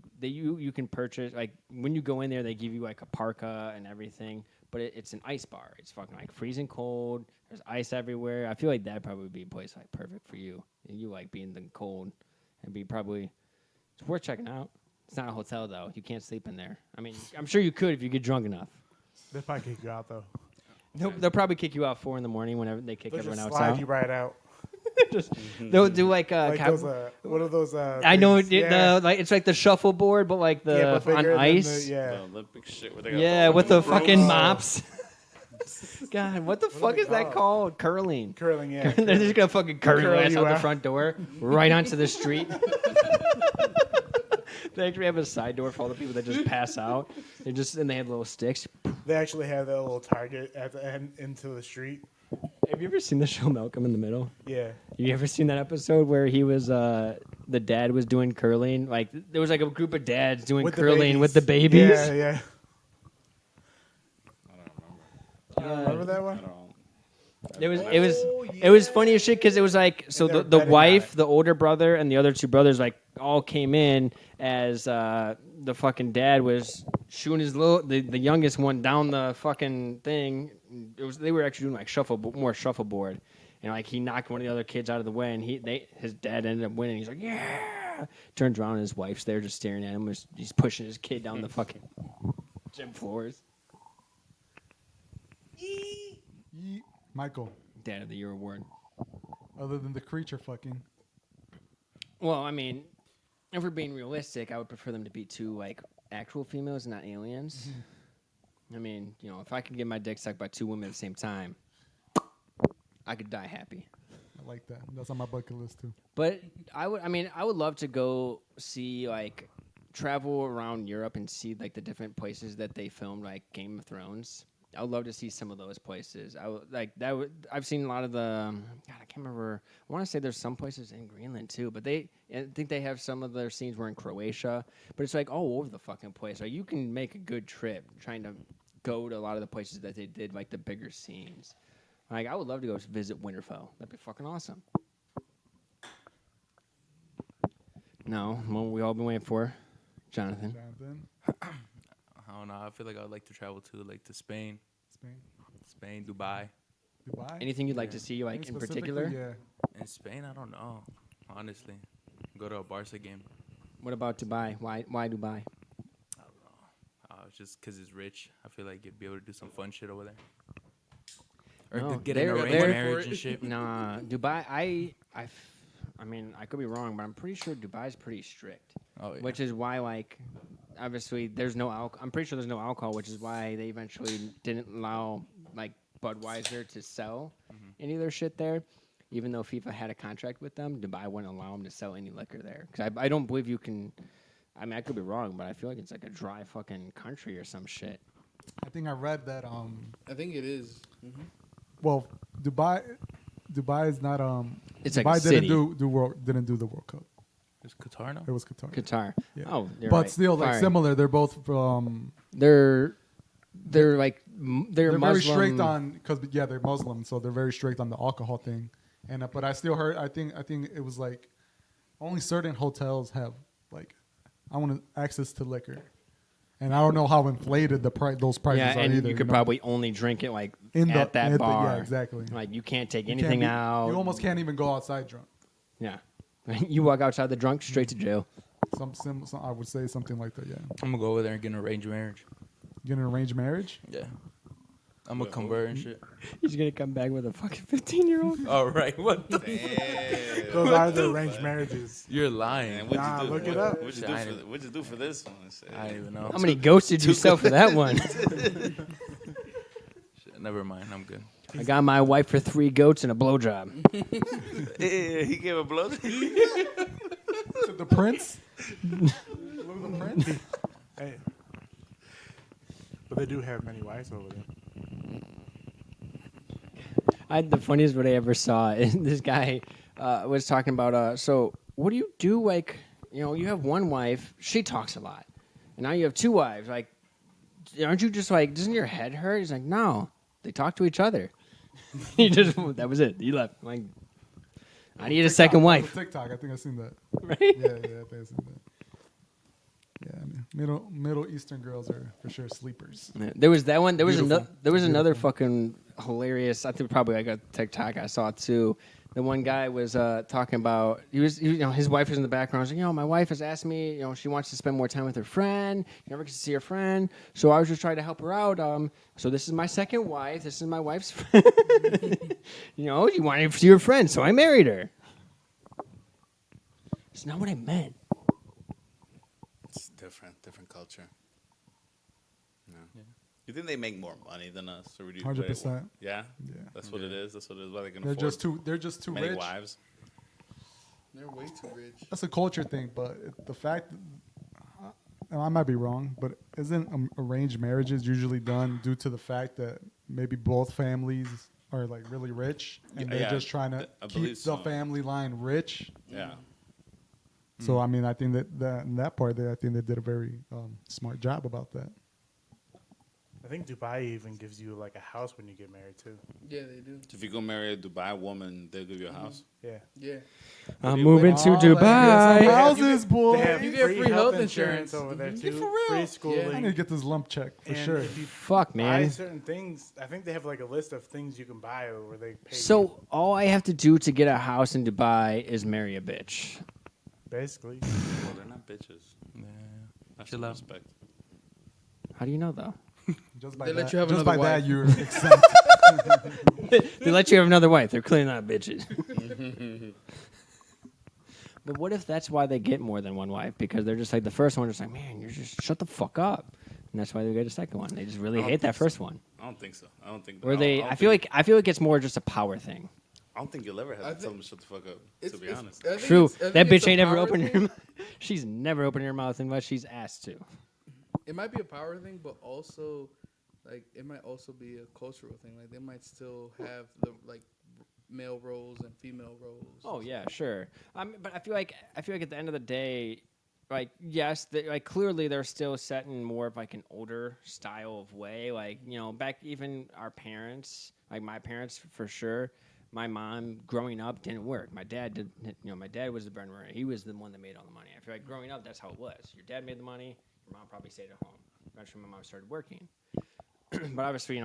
can purchase, like when you go in there they give you like a parka and everything, but it's an ice bar. It's fucking like freezing cold. There's ice everywhere. I feel like that'd probably be a place like perfect for you. And you like being in the cold and be probably it's worth checking out. It's not a hotel though. You can't sleep in there. I mean, I'm sure you could if you get drunk enough. They'll probably kick you out though. They'll probably kick you out 4 in the morning whenever they kick They'll everyone just else slide out. you right out. They'll do like Those, what are those? I know things? Yeah. the like it's like the shuffleboard, but like the Yeah, but bigger on than ice. The, yeah. The Olympic shit where they got Yeah, with the brooms. fucking mops. God, what the fuck they is that called? called? Curling. Curling, yeah. They're just gonna fucking curl your Curl ass you out the out. front door, right onto the street. They actually have a side door for all the people that just pass out. They have little sticks. They actually have that little target at the end into the street. Have you ever seen the show Malcolm in the Middle? Yeah. You ever seen that episode where he was the dad was doing curling? Like there was like a group of dads doing With the curling with the babies. Yeah, yeah. I don't remember. You remember that I one? don't. It was funny as shit because it was like so And they were the betting on wife, it. the older brother, and the other 2 brothers like all came in as the fucking dad was shooting the youngest one down the fucking thing. They were actually doing like shuffleboard, and like he knocked one of the other kids out of the way, and his dad ended up winning. He's like, yeah. Turns around and his wife's there just staring at him. He's pushing his kid down the fucking gym floors. Michael, Dad of the Year award. other than the creature fucking. Well, I mean, if we're being realistic, I would prefer them to be 2 like actual females, not aliens. I mean, if I could get my dick sucked by 2 women at the same time, I could die happy. I like that. That's on my bucket list too. But I would love to go see like travel around Europe and see like the different places that they filmed like Game of Thrones. I would love to see some of those places. I've seen a lot of the. God, I can't remember. I want to say there's some places in Greenland too, but I think they have some of their scenes were in Croatia. But it's like all over the fucking place. Like you can make a good trip trying to go to a lot of the places that they did like the bigger scenes. Like I would love to go visit Winterfell. That'd be fucking awesome. No, what we all been waiting for, Jonathan. Jonathan, I don't know. I feel like I would like to travel to to Spain, Spain, Dubai. Dubai. Anything you'd like to see, like Any in specifically? particular? Yeah. In Spain, I don't know. Honestly, go to a Barca game. What about Dubai? Why Dubai? Just because it's rich. I feel like you'd be able to do some fun shit over there. Or No, get an they're- arranged they're- marriage and shit. Nah, Dubai. I mean, I could be wrong, but I'm pretty sure Dubai's pretty strict. Oh yeah. Which is why, like, obviously, there's no alcohol. I'm pretty sure there's no alcohol, which is why they eventually didn't allow like Budweiser to sell any of their shit there. Even though FIFA had a contract with them, Dubai wouldn't allow them to sell any liquor there. Because I don't believe you can. I mean, I could be wrong, but I feel like it's like a dry fucking country or some shit. I think I read that. I think it is. Well, Dubai is not. It's Dubai like a city. didn't do the World Cup. It's Qatar now. It was Qatar. Qatar. Yeah. Oh, you're But right. still, like Sorry. similar. They're both. They're like they're They're Muslim. very strict on because they're Muslim, so they're very strict on the alcohol thing. And but I still heard. I think it was like only certain hotels have like access to liquor, and I don't know how inflated those prices Yeah, are and either. you could know? probably only drink it like In at that bar. yeah, exactly. Like you can't take You can't anything be- out. You almost can't even go outside drunk. Yeah. You walk outside the drunk, straight to jail. Some I would say something like that. Yeah, I'm gonna go over there and get an arranged marriage. get an arranged marriage. Yeah. I'm gonna convert and shit. He's gonna come back with a fucking 15-year-old. All right. What the? Damn. Those are the arranged marriges. You're Man, lying. what'd Nah, you do? look it up. What'd you do for this one? I don't even know. How many ghosts did you sell for that one? Shit, never mind. I'm good. I got my wife for 3 goats and a blowjob. Yeah, he gave a blow. To the prince. Look at the prince. Hey. But they do have many wives over there. I had the funniest what I ever saw. And this guy was talking about, so what do you do? Like, you have one wife, she talks a lot. And now you have 2 wives. Like, aren't you just like, doesn't your head hurt? He's like, no, they talk to each other. That was it. He left. Like, I need a second wife. TikTok. I think I've seen that. Right? Yeah, I think I've seen that. Yeah, I mean, Middle Eastern girls are for sure sleepers. Yeah, there was that one. There was Beautiful. another. There was another fucking hilarious. I think probably like a TikTok I saw too. the one guy was talking about his wife was in the background. He's like, my wife has asked me, she wants to spend more time with her friend. She never gets to see her friend, so I was just trying to help her out. So this is my second wife. This is my wife's friend. You wanted to see her friend, so I married her. It's not what I meant. It's different culture. No. Yeah. You think they make more money than us, or would you? 100%. Yeah. Yeah. That's what it is. That's what it is. Why they can They're afford just too many rich. wives. They're way too rich. That's a culture thing, but the fact, and I might be wrong, but isn't arranged marriages usually done due to the fact that maybe both families are like really rich and they're just trying to keep the family line rich? Yeah. So I mean, I think that in that part, I think they did a very smart job about that. I think Dubai even gives you like a house when you get married too. Yeah, they do. So if you go marry a Dubai woman, they'll give you a house. Yeah. Yeah. I'm moving to Oh, Dubai. Houses, boy. They have You get free health insurance over there Mhm. too. For real? Free schooling. I need to get this lump check for And sure. if you Fuck, buy man. certain things, I think they have like a list of things you can buy where they pay. So all I have to do to get a house in Dubai is marry a bitch. you, basically. Well, they're not bitches. Yeah. That's Chill some out. respect. How do you know, though? Just by They let that, you have just another by that, wife. you're exempt. They let you have another wife. They're clearly not bitches. But what if that's why they get more than one wife? Because they're just like the first one, just like, man, you're just shut the fuck up, and that's why they get a second one. They just really I don't hate that think so. first one. I don't think so. I don't think. Or I don't- they, I don't I feel think- like it's more just a power thing. I don't think you'll ever have I to tell think- them to shut the fuck up. It's, To be it's- honest. I think True, it's- I that think it's bitch a ain't ever power opened her thing. mouth. She's never opened her mouth unless she's asked to. It might be a power thing, but also, like, it might also be a cultural thing. Like, they might still have the like male roles and female roles. Oh yeah, sure. But I feel like at the end of the day, like yes, like clearly they're still set in more of like an older style of way. Like back even our parents, like my parents for sure. My mom growing up didn't work. My dad did. My dad was the breadwinner. He was the one that made all the money. I feel like growing up, that's how it was. Your dad made the money. Your mom probably stayed at home. Eventually, my mom started working. But obviously,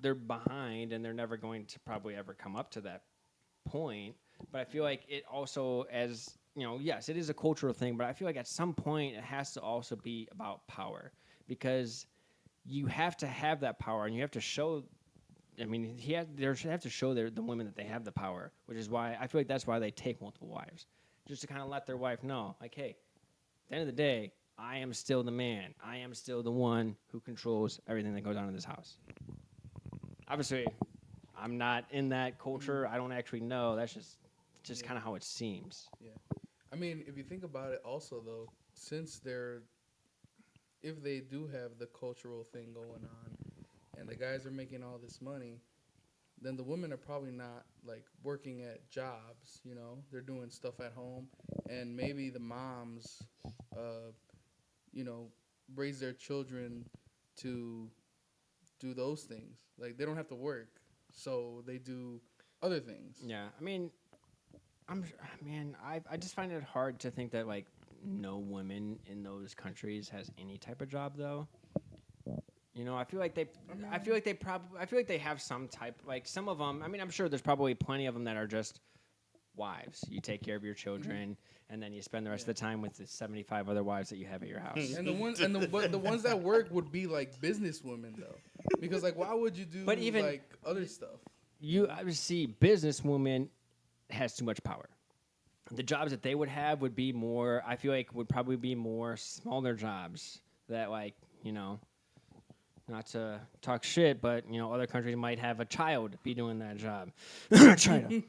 they're behind, and they're never going to probably ever come up to that point. But I feel like it also, as yes, it is a cultural thing. But I feel like at some point, it has to also be about power, because you have to have that power, and you have to show. I mean, they have to show the women that they have the power, which is why I feel like that's why they take multiple wives, just to kind of let their wife know, like, hey, at the end of the day, I am still the man. I am still the one who controls everything that goes on in this house. Obviously, I'm not in that culture. I don't actually know. That's just kind of how it seems. Yeah. I mean, if you think about it, also though, since if they do have the cultural thing going on, and the guys are making all this money, then the women are probably not like working at jobs. They're doing stuff at home, and maybe the moms, raise their children to do those things. Like they don't have to work, so they do other things. Yeah, I mean, I just find it hard to think that like no woman in those countries has any type of job though. I feel like they have some type, like some of them. I mean, I'm sure there's probably plenty of them that are just wives. You take care of your children, and then you spend the rest of the time with the 75 other wives that you have at your house. And the ones that work would be like businesswomen though, because like why would you do But even- like other stuff? I would see businesswoman has too much power. The jobs that they would have would be more. I feel like would probably be more smaller jobs that like not to talk shit, but other countries might have a child be doing that job. China.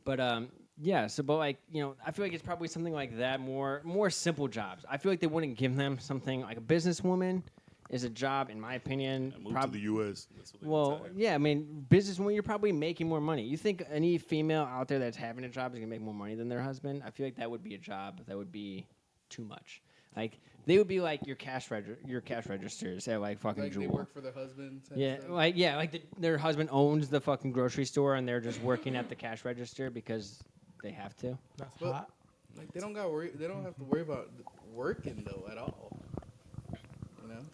But yeah, so but like I feel like it's probably something like that, more simple jobs. I feel like they wouldn't give them something like a businesswoman is a job, in my opinion. Move to the U.S. That's what they Well, tell you. yeah, I mean, businesswoman, you're probably making more money. You think any female out there that's having a job is gonna make more money than their husband? I feel like that would be a job that would be too much. Like they would be like your cash registers at like fucking Like Jewel. they work for their husbands. And Yeah, stuff. like their husband owns the fucking grocery store and they're just working at the cash register because they have to. That's But- hot. Like they don't have to worry about working though at all.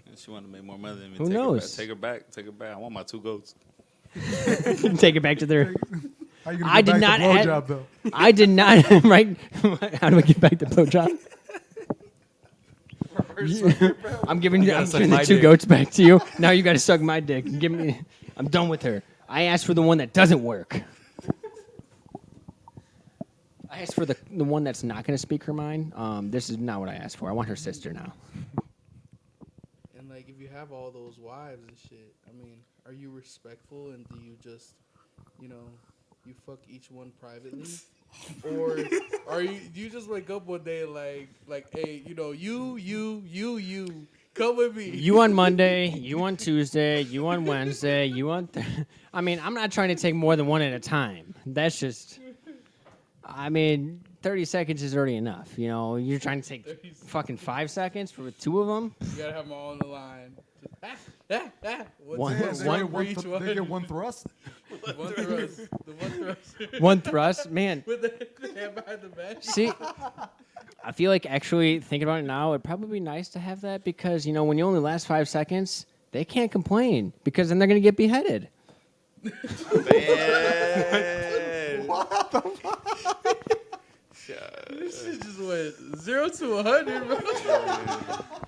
And she wanted to make more money than me. Who Take knows? Her back. Take her back. I want my 2 goats. Take it back to their. How you gonna I get did back not the add- blowjob though? I did not. Right? How do I get back to blowjob? I'm giving gotta I'm suck giving the my 2 dick. goats back to you. Now you got to suck my dick. Give me. I'm done with her. I asked for the one that doesn't work. I asked for the one that's not going to speak her mind. This is not what I asked for. I want her sister now. And like, if you have all those wives and shit, I mean, are you respectful and do you just, you know, you fuck each one privately, or do you just wake up one day and like, hey, you know, you come with me. You on Monday, you on Tuesday, you on Wednesday, you on. I mean, I'm not trying to take more than one at a time. That's just. I mean, 30 seconds is already enough. You know, you're trying to take 30 seconds. fucking 5 seconds for 2 of them. You gotta have them all on the line. One- Damn, they one- get one for each th- one. they get one thrust. One thrust. The one thrust. One thrust, man. With the hand behind the back. See, I feel like actually thinking about it now, it'd probably be nice to have that because you know when you only last 5 seconds, they can't complain because then they're gonna get beheaded. Man. This shit just went 0 to 100, bro.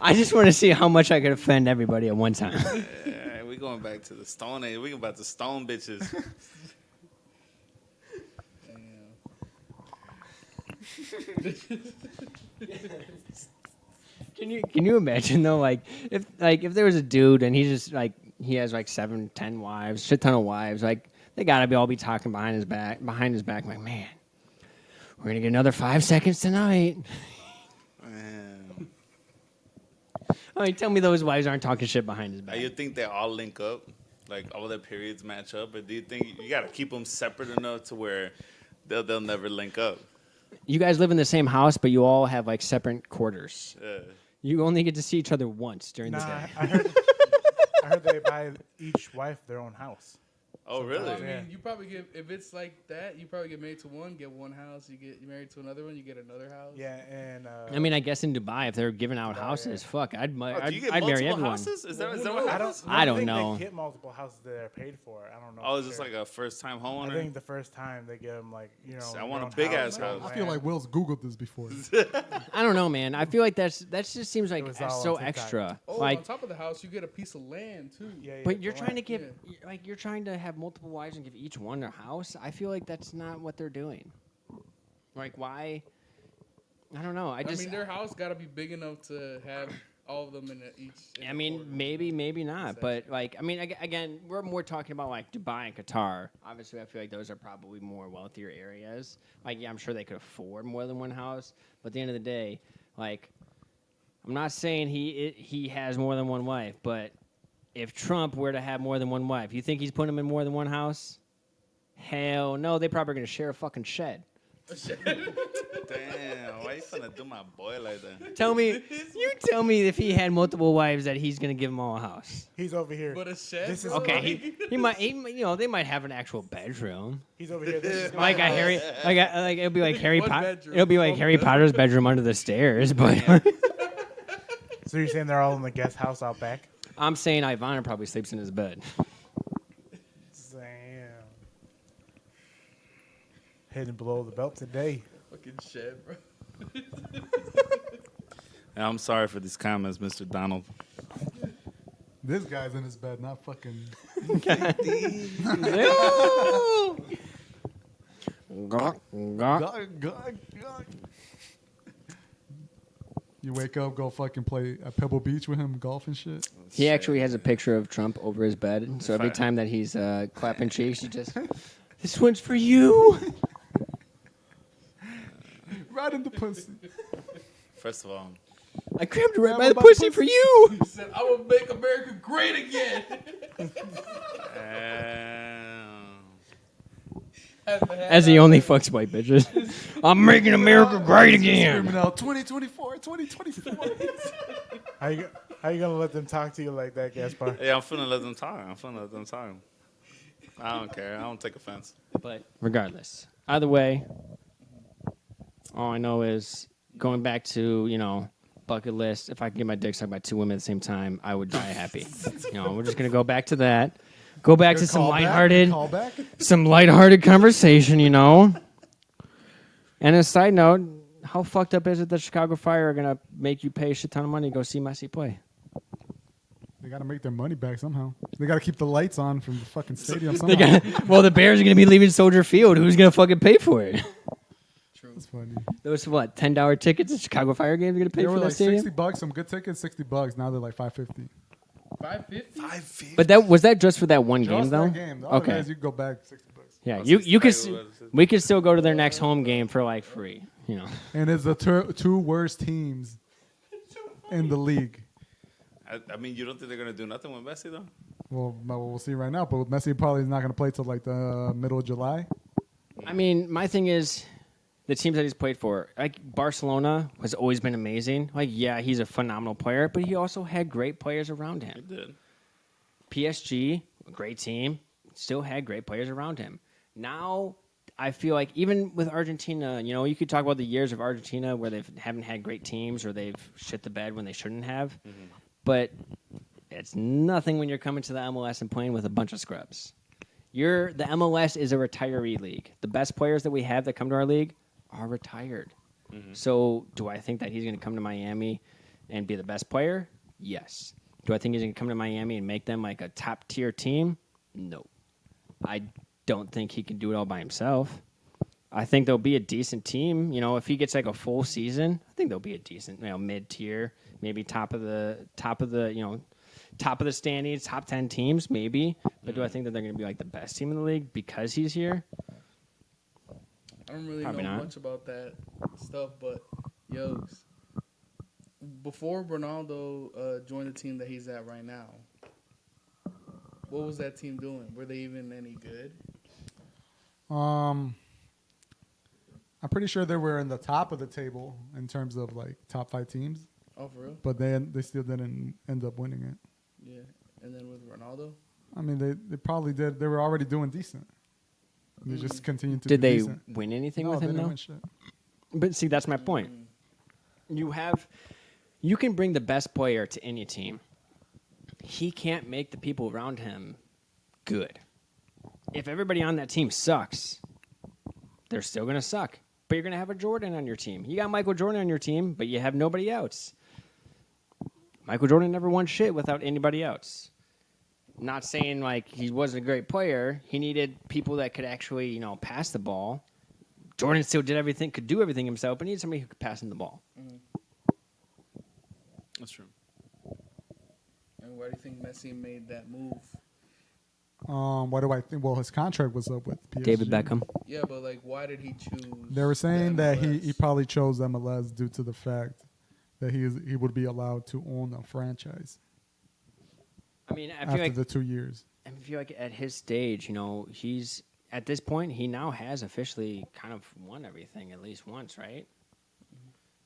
I just want to see how much I could offend everybody at one time. Yeah, we going back to the Stone Age. We about to stone bitches. Can you imagine though, if there was a dude and he just he has 7, 10 wives, shit ton of wives, they gotta all be talking behind his back, like, man, we're gonna get another 5 seconds tonight. Man. I mean, tell me those wives aren't talking shit behind his back. You think they all link up? Like all their periods match up? Or do you think you gotta keep them separate enough to where they'll never link up? You guys live in the same house, but you all have separate quarters. Yeah. You only get to see each other once during the Nah, day. I heard they buy each wife their own house. Oh, really? I mean, Yeah. you probably get, if it's like that, you probably get married to one, get one house. You get married to another one, you get another house. Yeah, and I mean, I guess in Dubai, if they're giving out Dubai, houses, yeah. fuck, I'd Oh, do you I'd get marry multiple everyone. houses? Is that Well, what I happens? I don't think know. They get multiple houses that are paid for. I don't know. Oh, for is this sure. like a first-time I homeowner? think the first time they get them I their want a own big-ass their own house. I feel land. like Will's Googled this before. I don't know, man. I feel like that just seems like was all so on TikTok. extra. Oh, on top of the house, you get a piece of land too. Yeah, But the you're trying to land. give you're trying to have multiple wives and give each one their house. I feel like that's not what they're doing. Why? I don't know. I mean, their house got to be big enough to have all of them in each. in I the mean, corner. maybe not. Section. But I mean, again, we're more talking about Dubai and Qatar. Obviously, I feel like those are probably more wealthier areas. Yeah, I'm sure they could afford more than one house. But at the end of the day, I'm not saying he has more than one wife, but if Trump were to have more than one wife, you think he's putting them in more than one house? Hell no, they probably going to share a fucking shed. Damn, why you finna do my boy like that? Tell me if he had multiple wives that he's going to give them all a house. He's over here. But a shed. This is bro? Okay, he might, they might have an actual bedroom. He's over here. This is my Like a house. Harry, it'll be like Harry One Potter. bedroom. It'll be like One Harry bedroom. Potter's bedroom under the stairs. But So you're saying they're all in the guest house out back? I'm saying Ivana probably sleeps in his bed. Damn. Hitting below the belt today. Fucking shed, bro. Yeah, I'm sorry for these comments, Mr. Donald. This guy's in his bed, not fucking. Gawk, gawk. You wake up, go fucking play at Pebble Beach with him, golf and shit. He actually has a picture of Trump over his bed. So every Fire. time that he's clapping cheeks, he just, this one's for you. Right in the pussy. First of all, I grabbed her right Grab by her the by the pussy for you. He said, "I will make America great again." As he only fucks white bitches. I'm making America great again. Screaming out 2024, 2024. How you gonna let them talk to you like that, Gaspar? yeah, I'm finna let them talk. I don't care. I don't take offense. But regardless, either way, all I know is going back to, bucket list. If I could get my dick sucked by 2 women at the same time, I would die happy. We're just going to go back to that. Go back Good to some callback, lighthearted, good callback. some lighthearted conversation, you know. And a side note, how fucked up is it that Chicago Fire are gonna make you pay a shit ton of money to go see Messi play? They got to make their money back somehow. They got to keep the lights on from the fucking stadium They somehow. well, the Bears are gonna be leaving Soldier Field. Who's gonna fucking pay for it? True. That's funny. Those what $10 tickets at Chicago Fire games are gonna pay They for were that like stadium? $60, some good tickets, $60. Now they're like $5.50. 550. 550. But that was that just for that one game Just though? that game. The Okay. Otherwise, you go back $60. Yeah, Oh, you could 65 we could still go to their next home game for like free. You know. And it's the two worst teams in the league. I mean, you don't think they're gonna do nothing with Messi though? Well, we'll see right now. But Messi probably is not going to play till like the middle of July. I mean, my thing is the teams that he's played for. Like Barcelona has always been amazing. Like, yeah, he's a phenomenal player, but he also had great players around him. He did. PSG, a great team, still had great players around him. Now, I feel like even with Argentina, you know, you could talk about the years of Argentina where they haven't had great teams or they've shit the bed when they shouldn't have. But it's nothing when you're coming to the MLS and playing with a bunch of scrubs. The MLS is a retiree league. The best players that we have that come to our league are retired. So do I think that he's going to come to Miami and be the best player? Yes. Do I think he's going to come to Miami and make them like a top tier team? No. I don't think he can do it all by himself. I think there'll be a decent team. You know, if he gets like a full season, I think there'll be a decent, you know, mid tier, maybe top of the standings, top 10 teams, maybe. But do I think that they're going to be like the best team in the league because he's here? I don't really Probably know not. much about that stuff, but yo, before Ronaldo joined the team that he's at right now, what was that team doing? Were they even any good? I'm pretty sure they were in the top of the table in terms of like top 5 teams, Oh, for real? but they still didn't end up winning it. Yeah. And then with Ronaldo, I mean, they probably did. They were already doing decent. They just continued to Did do they decent. win anything No, with they him didn't though? win shit. But see, that's my point. You can bring the best player to any team. He can't make the people around him good. If everybody on that team sucks, they're still going to suck. But you're going to have a Jordan on your team. You got Michael Jordan on your team, but you have nobody else. Michael Jordan never won shit without anybody else. Not saying like he wasn't a great player. He needed people that could actually, you know, pass the ball. Jordan still did everything, could do everything himself, but needed somebody who could pass him the ball. That's true. and why do you think Messi made that move? What do I think? Well, his contract was up with PSG. David Beckham. Yeah, but like, why did he choose? They were saying the that he MLS? probably chose MLS due to the fact that he would be allowed to own a franchise I mean, I feel after like the 2 years. I feel like at his stage, you know, he's at this point he now has officially kind of won everything at least once, right?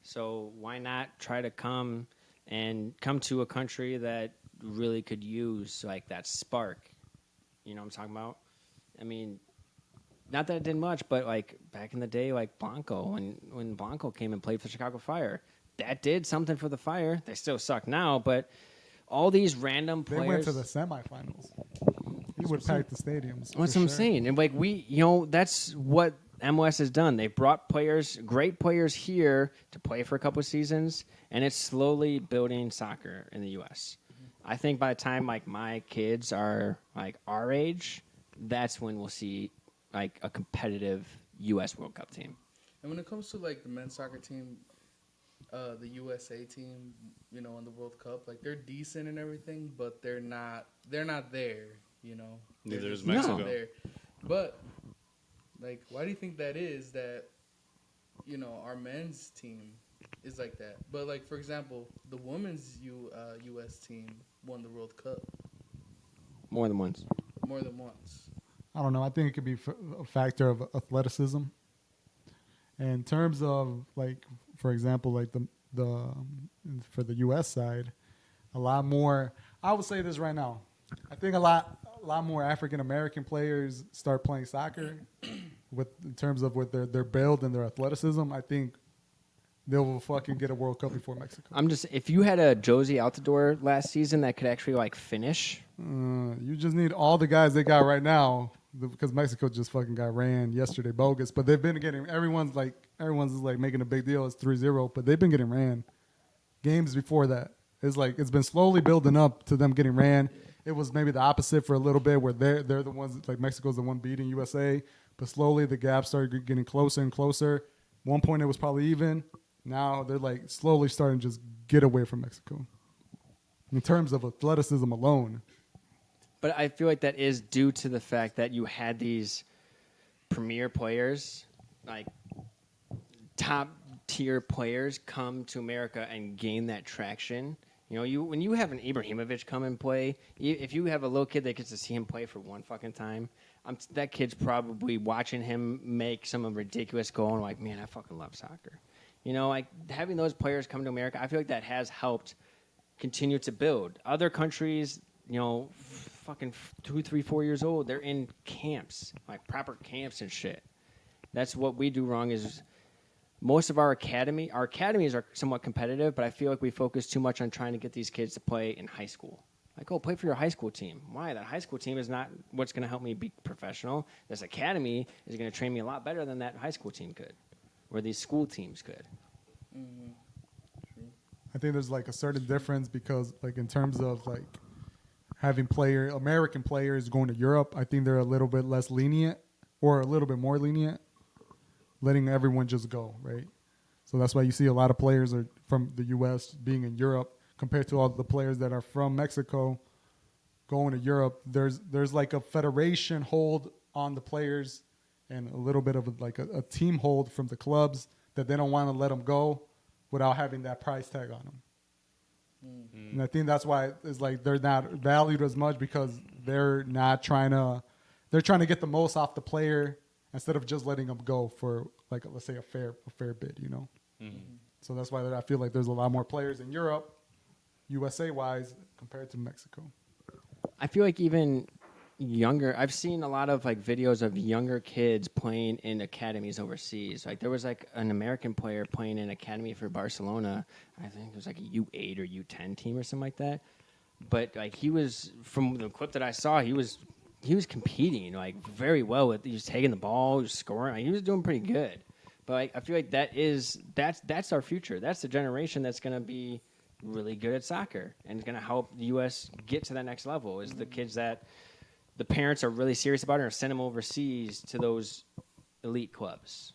So why not try to come to a country that really could use like that spark? You know what I'm talking about? I mean, not that it did much, but like back in the day, like Blanco, when Blanco came and played for Chicago Fire, that did something for the Fire. They still suck now, but all these random They players. went to the semifinals. He would pack the stadiums. That's for what I'm sure. saying. And like that's what MLS has done. They've brought players, great players here to play for a couple of seasons, and it's slowly building soccer in the U.S. I think by the time like my kids are like our age, that's when we'll see like a competitive U.S. World Cup team. And when it comes to like the men's soccer team, the USA team, you know, in the World Cup, like they're decent and everything, but they're not there. You know, They're Neither is just not Mexico. there. But like, why do you think that is? That, you know, our men's team is like that. But like, for example, the women's U.S. team won the World Cup More than once. more than once. I don't know. I think it could be a factor of athleticism. And in terms of like, for example, like the for the U.S. side, a lot more. I would say this right now. I think a lot more African American players start playing soccer in terms of with their build and their athleticism. I think they'll fucking get a World Cup before Mexico. If you had a Josie out the door last season that could actually like finish, You just need all the guys they got right now because Mexico just fucking got ran yesterday bogus. But they've been getting everyone's making a big deal. It's 3-0, but they've been getting ran. Games before that, it's been slowly building up to them getting ran. It was maybe the opposite for a little bit where they're the ones like Mexico's the one beating USA, but slowly the gap started getting closer and closer. One point it was probably even. Now they're like slowly starting to just get away from Mexico in terms of athleticism alone. but I feel like that is due to the fact that you had these premier players, like top tier players, come to America and gain that traction. You know, when you have an Ibrahimovic come and play, if you have a little kid that gets to see him play for one fucking time, that kid's probably watching him make some ridiculous goal and like, man, I fucking love soccer. You know, like having those players come to America, I feel like that has helped continue to build. Other countries, you know, fucking 2, 3, 4 years old, they're in camps, like proper camps and shit. That's what we do wrong is most of our academies are somewhat competitive, but I feel like we focus too much on trying to get these kids to play in high school. Like, oh, play for your high school team. Why? That high school team is not what's going to help me be professional. This academy is going to train me a lot better than that high school team could, or these school teams could. I think there's like a certain difference because like in terms of like having American players going to Europe, I think they're a little bit less lenient or a little bit more lenient, letting everyone just go, right? So that's why you see a lot of players are from the U.S. being in Europe compared to all the players that are from Mexico going to Europe. There's like a federation hold on the players and a little bit of a team hold from the clubs that they don't want to let them go without having that price tag on them. Mm. And I think that's why it's like they're not valued as much because they're trying to get the most off the player instead of just letting them go for like let's say a fair bid, you know. Mm-hmm. So that's why I feel like there's a lot more players in Europe, USA wise, compared to Mexico. I feel like even younger, I've seen a lot of like videos of younger kids playing in academies overseas. Like there was like an American player playing in academy for Barcelona. I think it was like a U8 or U10 team or something like that. But like he was, from the clip that I saw, he was competing like very well he was taking the ball, he was scoring, like, he was doing pretty good. But like, I feel like that's our future. That's the generation that's going to be really good at soccer and is going to help the U.S. get to that next level. Is the kids that the parents are really serious about it or send them overseas to those elite clubs.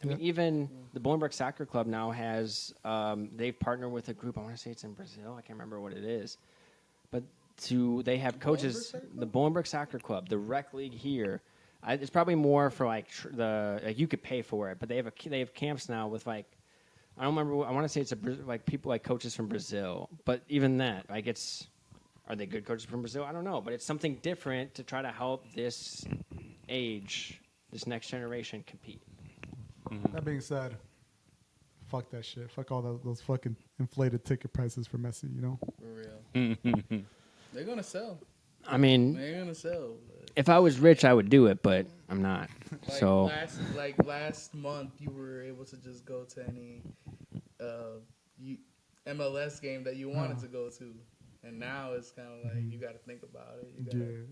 I mean, even the Bolingbrook Soccer Club now has they've partnered with a group. I want to say it's in Brazil. I can't remember what it is, but they have coaches. The Bolingbrook Soccer Club, the rec league here. It's probably more for like you could pay for it, but they have camps now with like I don't remember. I want to say it's like people like coaches from Brazil, but even that, like are they good coaches from Brazil? I don't know, but it's something different to try to help this next generation compete. Mm-hmm. That being said, fuck that shit. Fuck all those fucking inflated ticket prices for Messi, you know? For real. They're going to sell. I mean, they're going to sell. If I was rich, I would do it, but I'm not. Last month, you were able to just go to any MLS game that you wanted to go to. And now it's kind of like you got to think about it.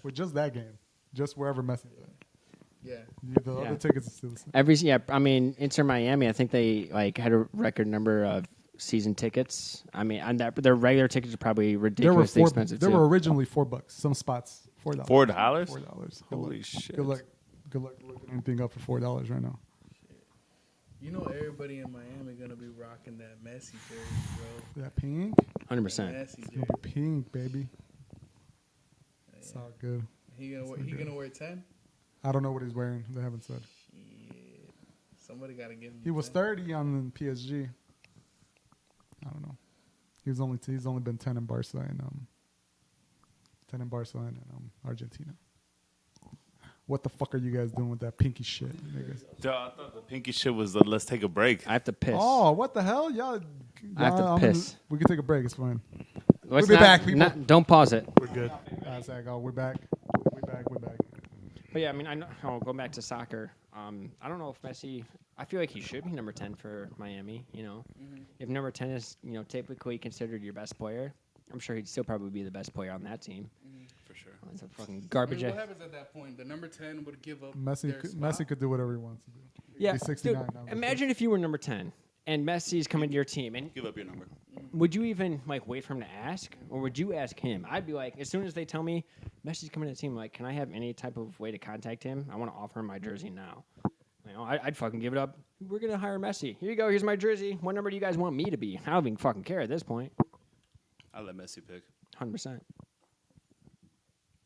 With just that game, just wherever Messi's at. Yeah. The other tickets are still the same. I mean, Inter Miami, I think they like had a record number of season tickets. I mean, and their regular tickets are probably ridiculously expensive too. They were originally $4. Some spots $4. $4? $4. Holy shit! Good luck looking anything up for $4 right now. You know, everybody in Miami gonna be rocking that Messi jersey, bro. That pink? 100%. It's gonna be pink, baby. It's all good. He gonna wear 10? I don't know what he's wearing. They haven't said. Shit. Somebody gotta give him. He was 30 on PSG. I don't know. He's only been 10 in Barca and 10 in Barcelona and Argentina. What the fuck are you guys doing with that pinky shit, niggas? Duh, I thought the pinky shit was let's take a break. I have to piss. Oh, what the hell, y'all? I have to piss. We can take a break. It's fine. We'll be back, people. Don't pause it. We're good. We're back. We're back. But yeah, I mean, going back to soccer. I don't know if Messi. I feel like he should be number 10 for Miami. If number 10 is typically considered your best player, I'm sure he'd still probably be the best player on that team. For sure. Oh, that's a fucking I mean, garbage. what happens at that point? The number 10 would give up Messi their could, spot? Messi could do whatever he wants to do. Yeah, He's 69 dude, now. imagine if you were number 10 and Messi's coming to your team, and Give up your number. would you even wait for him to ask, or would you ask him? I'd be like, as soon as they tell me Messi's coming to the team, like, can I have any type of way to contact him? I want to offer him my jersey now. I'd fucking give it up. We're gonna hire Messi. Here you go. Here's my jersey. What number do you guys want me to be? I don't even fucking care at this point. I'll let Messi pick. 100%.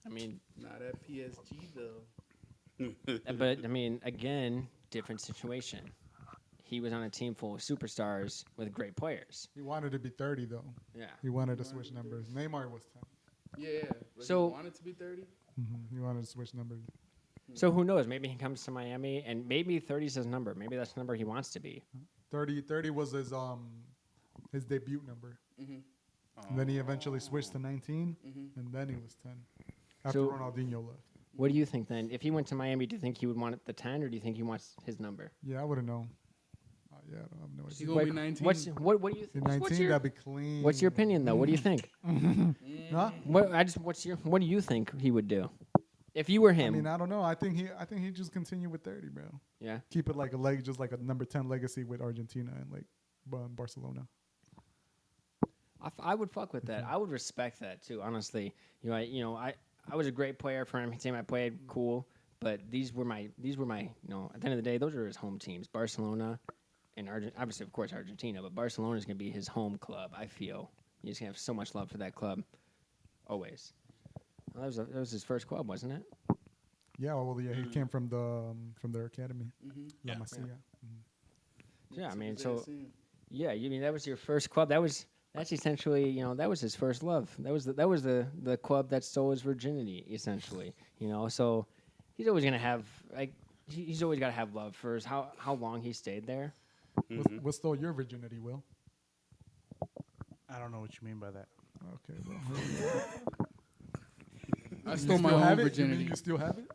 I mean, Not at PSG though. but I mean, again, different situation. He was on a team full of superstars with great players. He wanted to be 30 though. Yeah. He wanted to switch numbers. Neymar was 10. Yeah. But So- he wanted to be 30. He wanted to switch numbers. So who knows? Maybe he comes to Miami, and maybe 30 is his number. Maybe that's the number he wants to be. 30 was his debut number. And then he eventually switched to 19, and then he was 10 after So- Ronaldinho left. What do you think then? If he went to Miami, do you think he would want the 10, or do you think he wants his number? Yeah, I wouldn't know. Yeah, I don't have no He's idea. gonna be 19. What do you In think? 19, that'd be clean. What's your opinion though? What do you think? Huh? What do you think he would do if you were I him? mean, I don't know. I think he just continue with 30, bro. Yeah. Keep it like a just like a number 10 legacy with Argentina and like Barcelona. I would fuck with that. I would respect that too. Honestly, I was a great player for him. Team I played, cool. But these were my at the end of the day, those are his home teams, Barcelona and obviously of course Argentina. But Barcelona is gonna be his home club. I feel he's gonna have so much love for that club, always. Well, that was his first club, wasn't it? Yeah, well, yeah, he came from their academy, La Yeah. Masia. Yeah, I mean, It's so insane. yeah, you mean that was your first club? That's essentially, that was his first love. That was the club that stole his virginity, essentially. So he's always gonna have he's always got to have love for how long he stayed there. What stole your virginity, Will? I don't know what you mean by that. Okay, well. I You stole my still own have it? virginity. You still have it?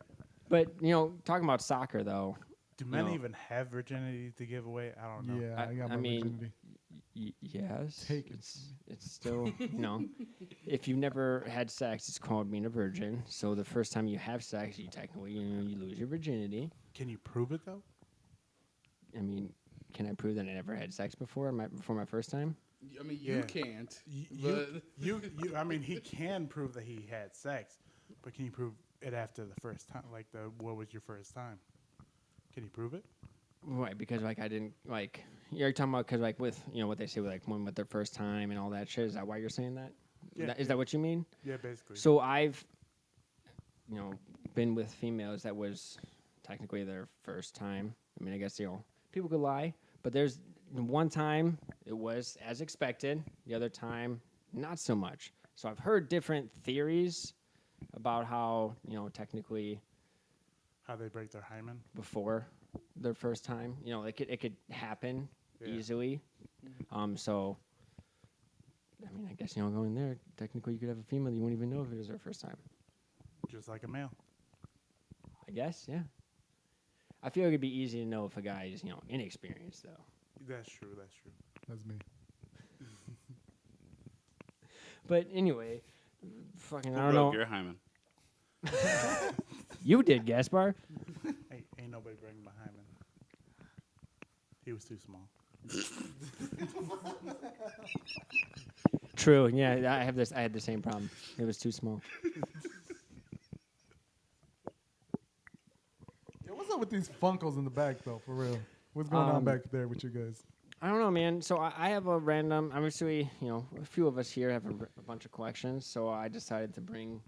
But talking about soccer though, Do men No. even have virginity to give away? I don't know. Yeah, I- I got I my mean, virginity. yes, Take it it's still if you've never had sex, it's called being a virgin. So the first time you have sex, you technically you lose your virginity. Can you prove it though? I mean, can I prove that I never had sex before my first time? I mean, Yeah. you can't. You, But I mean, he can prove that he had sex, but can you prove it after the first time? Like, what was your first time? Can you prove it? Right, because I didn't you're talking about because with what they say with women with their first time and all that shit. Is that why you're saying that? Yeah, Is that what you mean? Yeah, basically. So I've been with females that was technically their first time. I mean, I guess people could lie, but there's one time it was as expected. The other time, not so much. So I've heard different theories about how technically How they break their hymen? before their first time. It could happen Yeah. easily. So I mean, I guess going there, technically you could have a female you wouldn't even know if it was their first time. Just like a male. I guess, yeah. I feel like it'd be easy to know if a guy is inexperienced though. That's true. That's true. That's me. But anyway, fucking Who I don't broke know. your hymen? You did, Gaspar. Ain't nobody breaking my hymen. He was too small. True. Yeah, I had the same problem. It was too small. Yeah, what's up with these Funkos in the back, though, for real? What's going on back there with you guys? I don't know, man. So I have a random. Obviously, a few of us here have a bunch of collections. So I decided to bring.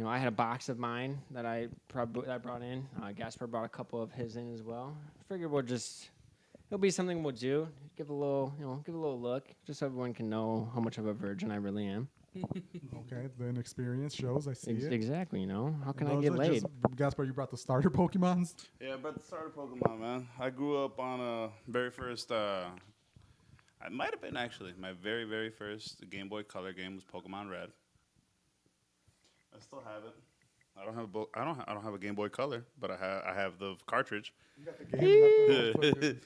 I had a box of mine that I brought in. Gaspar brought a couple of his in as well. Figured it'll be something we'll do. Give a little look, just so everyone can know how much of a virgin I really am. Okay, the inexperience shows. I see it. Exactly. How can I Those get are laid? just- Gaspar, you brought the starter Pokemons? Yeah, but the starter Pokemon, man. I grew up on a very first. I might have been actually my very, very first Game Boy Color game was Pokemon Red. I still have it. I don't have a Game Boy Color, but I have the cartridge. You got the game.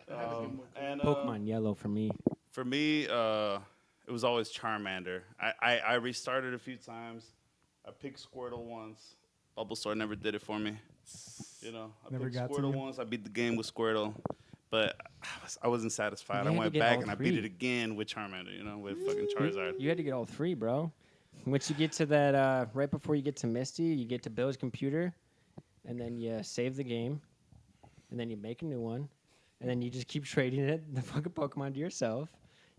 Not the And Pokemon Yellow for me. for me, it was always Charmander. I restarted a few times. I picked Squirtle once. Bulbasaur never did it for me. You know, I Never picked got to Squirtle you? once. I beat the game with Squirtle, but I wasn't satisfied. You I had to went get back all and I beat three. it again with Charmander. You know, with fucking Charizard. You had to get all three, bro. Once you get to that, right before you get to Misty, you get to Bill's computer, and then you save the game, and then you make a new one, and then you just keep trading it, the fucking Pokemon to yourself.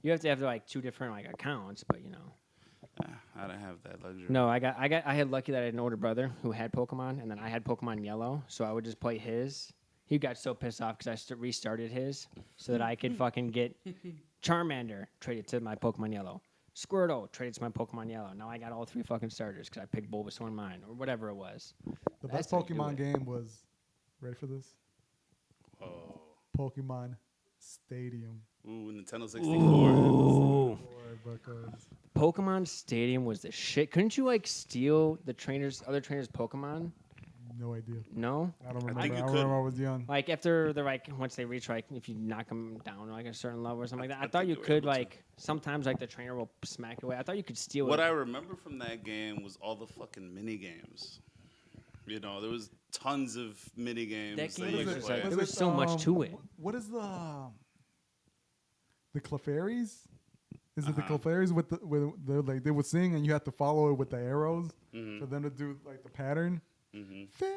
You have to have like two different like accounts, but you know. I didn't have that luxury. No, I had lucky that I had an older brother who had Pokemon, and then I had Pokemon Yellow, so I would just play his. He got so pissed off because I restarted his so that I could fucking get Charmander traded to my Pokemon Yellow, Squirtle traded to my Pokemon Yellow. Now I got all three fucking starters because I picked Bulbasaur in mine or whatever it was. The That's best how you do Pokemon it. game was. Ready for this? Oh. Pokemon Stadium. Ooh, Nintendo 64. Ooh. Because Pokemon Stadium was the shit. Couldn't you like steal the other trainers' Pokemon? no idea. No. I don't remember. think I you remember could. I was young. Like after they're like once they reach like if you knock them down like a certain level or something like that. I I thought think you you were could able to. like sometimes like the trainer will smack you away. I thought you could steal What it. I remember from that game was all the fucking mini games. You know, there was tons of mini games That game you was could just play. like- there was so much to it. What is the Clefairies? Is it the Uh-huh. Clefairies with the like they would sing and you have to follow it with the arrows Mhm. for them to do like the pattern? Mhm. Fairy.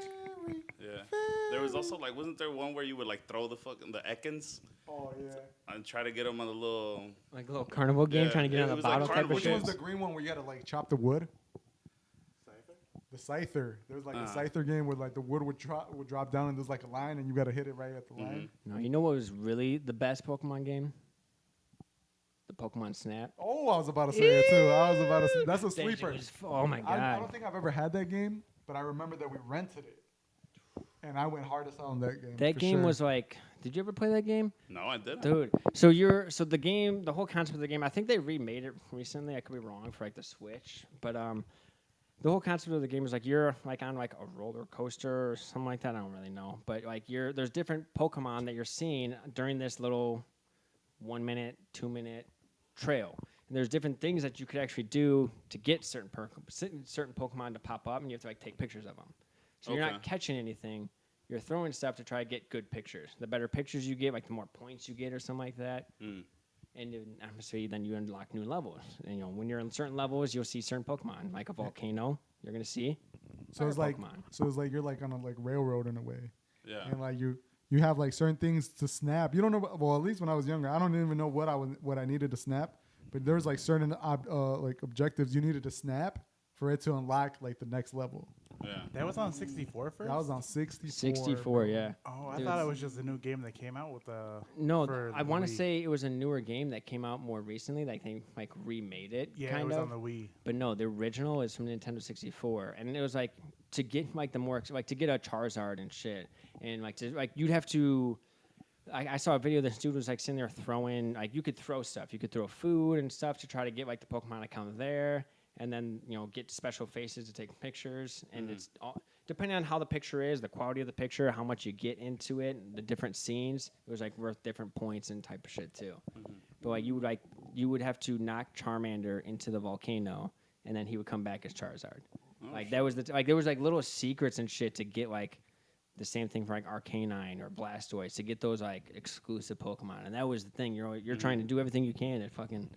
Yeah. There was also like, wasn't there one where you would like throw the Ekans Oh yeah. and try to get them on a little? Like a little carnival game Yeah, trying to get it on the was like bottle type carnival of Which shit. one's the green one where you had to like chop the wood? The Scyther. There's like a Scyther game where like the wood would drop down and there's like a line and you got to hit it right at the line. No, you know what was really the best Pokemon game? The Pokemon Snap. Oh, I was about to say it too. I was about to say that's a That shit sleeper. was oh my god. I don't think I've ever had that game, but I remember that we rented it, and I went hard as hell on that game. that for game sure. was like, did you ever play that game? No, I didn't. Dude, so the game, the whole concept of the game, I think they remade it recently. I could be wrong for like the Switch, but the whole concept of the game is like you're like on like a roller coaster or something like that. I don't really know, but like there's different Pokemon that you're seeing during this little 1 minute, 2 minute trail. And there's different things that you could actually do to get certain Pokemon to pop up, and you have to like take pictures of them. So you're not Okay. catching anything. You're throwing stuff to try to get good pictures. The better pictures you get, like the more points you get, or something like that. Mm. And obviously, then you unlock new levels. And you know, when you're in certain levels, you'll see certain Pokemon, like a volcano. You're gonna see. So it's fire like Pokemon. you're like on a like railroad in a way, Yeah. and like you have like certain things to snap. You don't know. Well, at least when I was younger, I don't even know what I needed to snap. But there's like certain like objectives you needed to snap for it to unlock like the next level. Yeah. That was on 64 first? That was on 64. 64, yeah. Oh, I It thought was- it was just a new game that came out with the. No, for I the want to Wii. say it was a newer game that came out more recently. Like they like remade it, Yeah, kind it was of. on the Wii. But no, the original is from Nintendo 64, and it was like to get like the more like to get a Charizard and shit, and like to like you'd have to. I saw a video. This dude was like sitting there throwing like you could throw stuff. You could throw food and stuff to try to get like the Pokemon to come there, and then you know get special faces to take pictures. And it's all, depending on how the picture is, the quality of the picture, how much you get into it, the different scenes. It was like worth different points and type of shit too. But like you would have to knock Charmander into the volcano, and then he would come back as Charizard. Like that was like there was like little secrets and shit to get like the same thing for like Arcanine or Blastoise to get those like exclusive Pokemon. And that was the thing. You're trying to do everything you can to fucking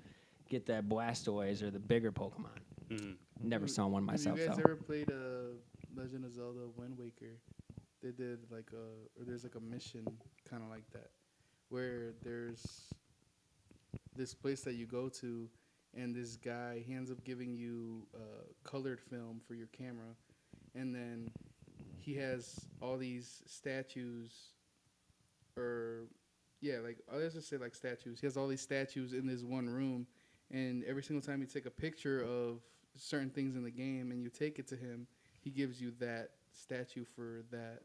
get that Blastoise or the bigger Pokemon. Never saw one myself Have you guys though. ever played Legend of Zelda Wind Waker? They did like there's like a mission kind of like that, where there's this place that you go to, and this guy he ends up giving you colored film for your camera, and then he has all these statues, or yeah, like let's just say like statues. He has all these statues in this one room, and every single time you take a picture of certain things in the game and you take it to him, he gives you that statue for that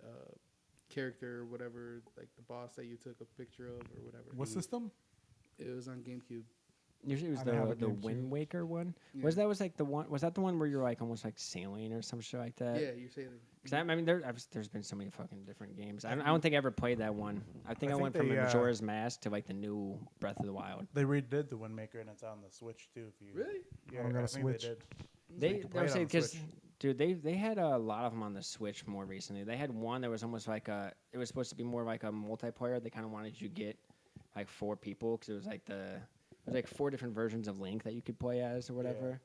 character or whatever, like the boss that you took a picture of or whatever. What system? It was on GameCube. Usually it was I didn't have a the GameCube. Wind Waker one. Yeah. Was that the one? Was that the one where you're like almost like sailing or some shit like that? Yeah, you say that. Because I mean, there's been so many fucking different games. I don't think I ever played that one. I think I think went from they, Majora's Mask to like the new Breath of the Wild. They redid the Wind Maker and it's on the Switch too. If you Really? yeah, don't got a think Switch. They did. They you can play it say on the because Switch. dude, they had a lot of them on the Switch more recently. They had one that was almost like it was supposed to be more like a multiplayer. They kind of wanted you to get like 4 people because it was like 4 different versions of Link that you could play as or whatever.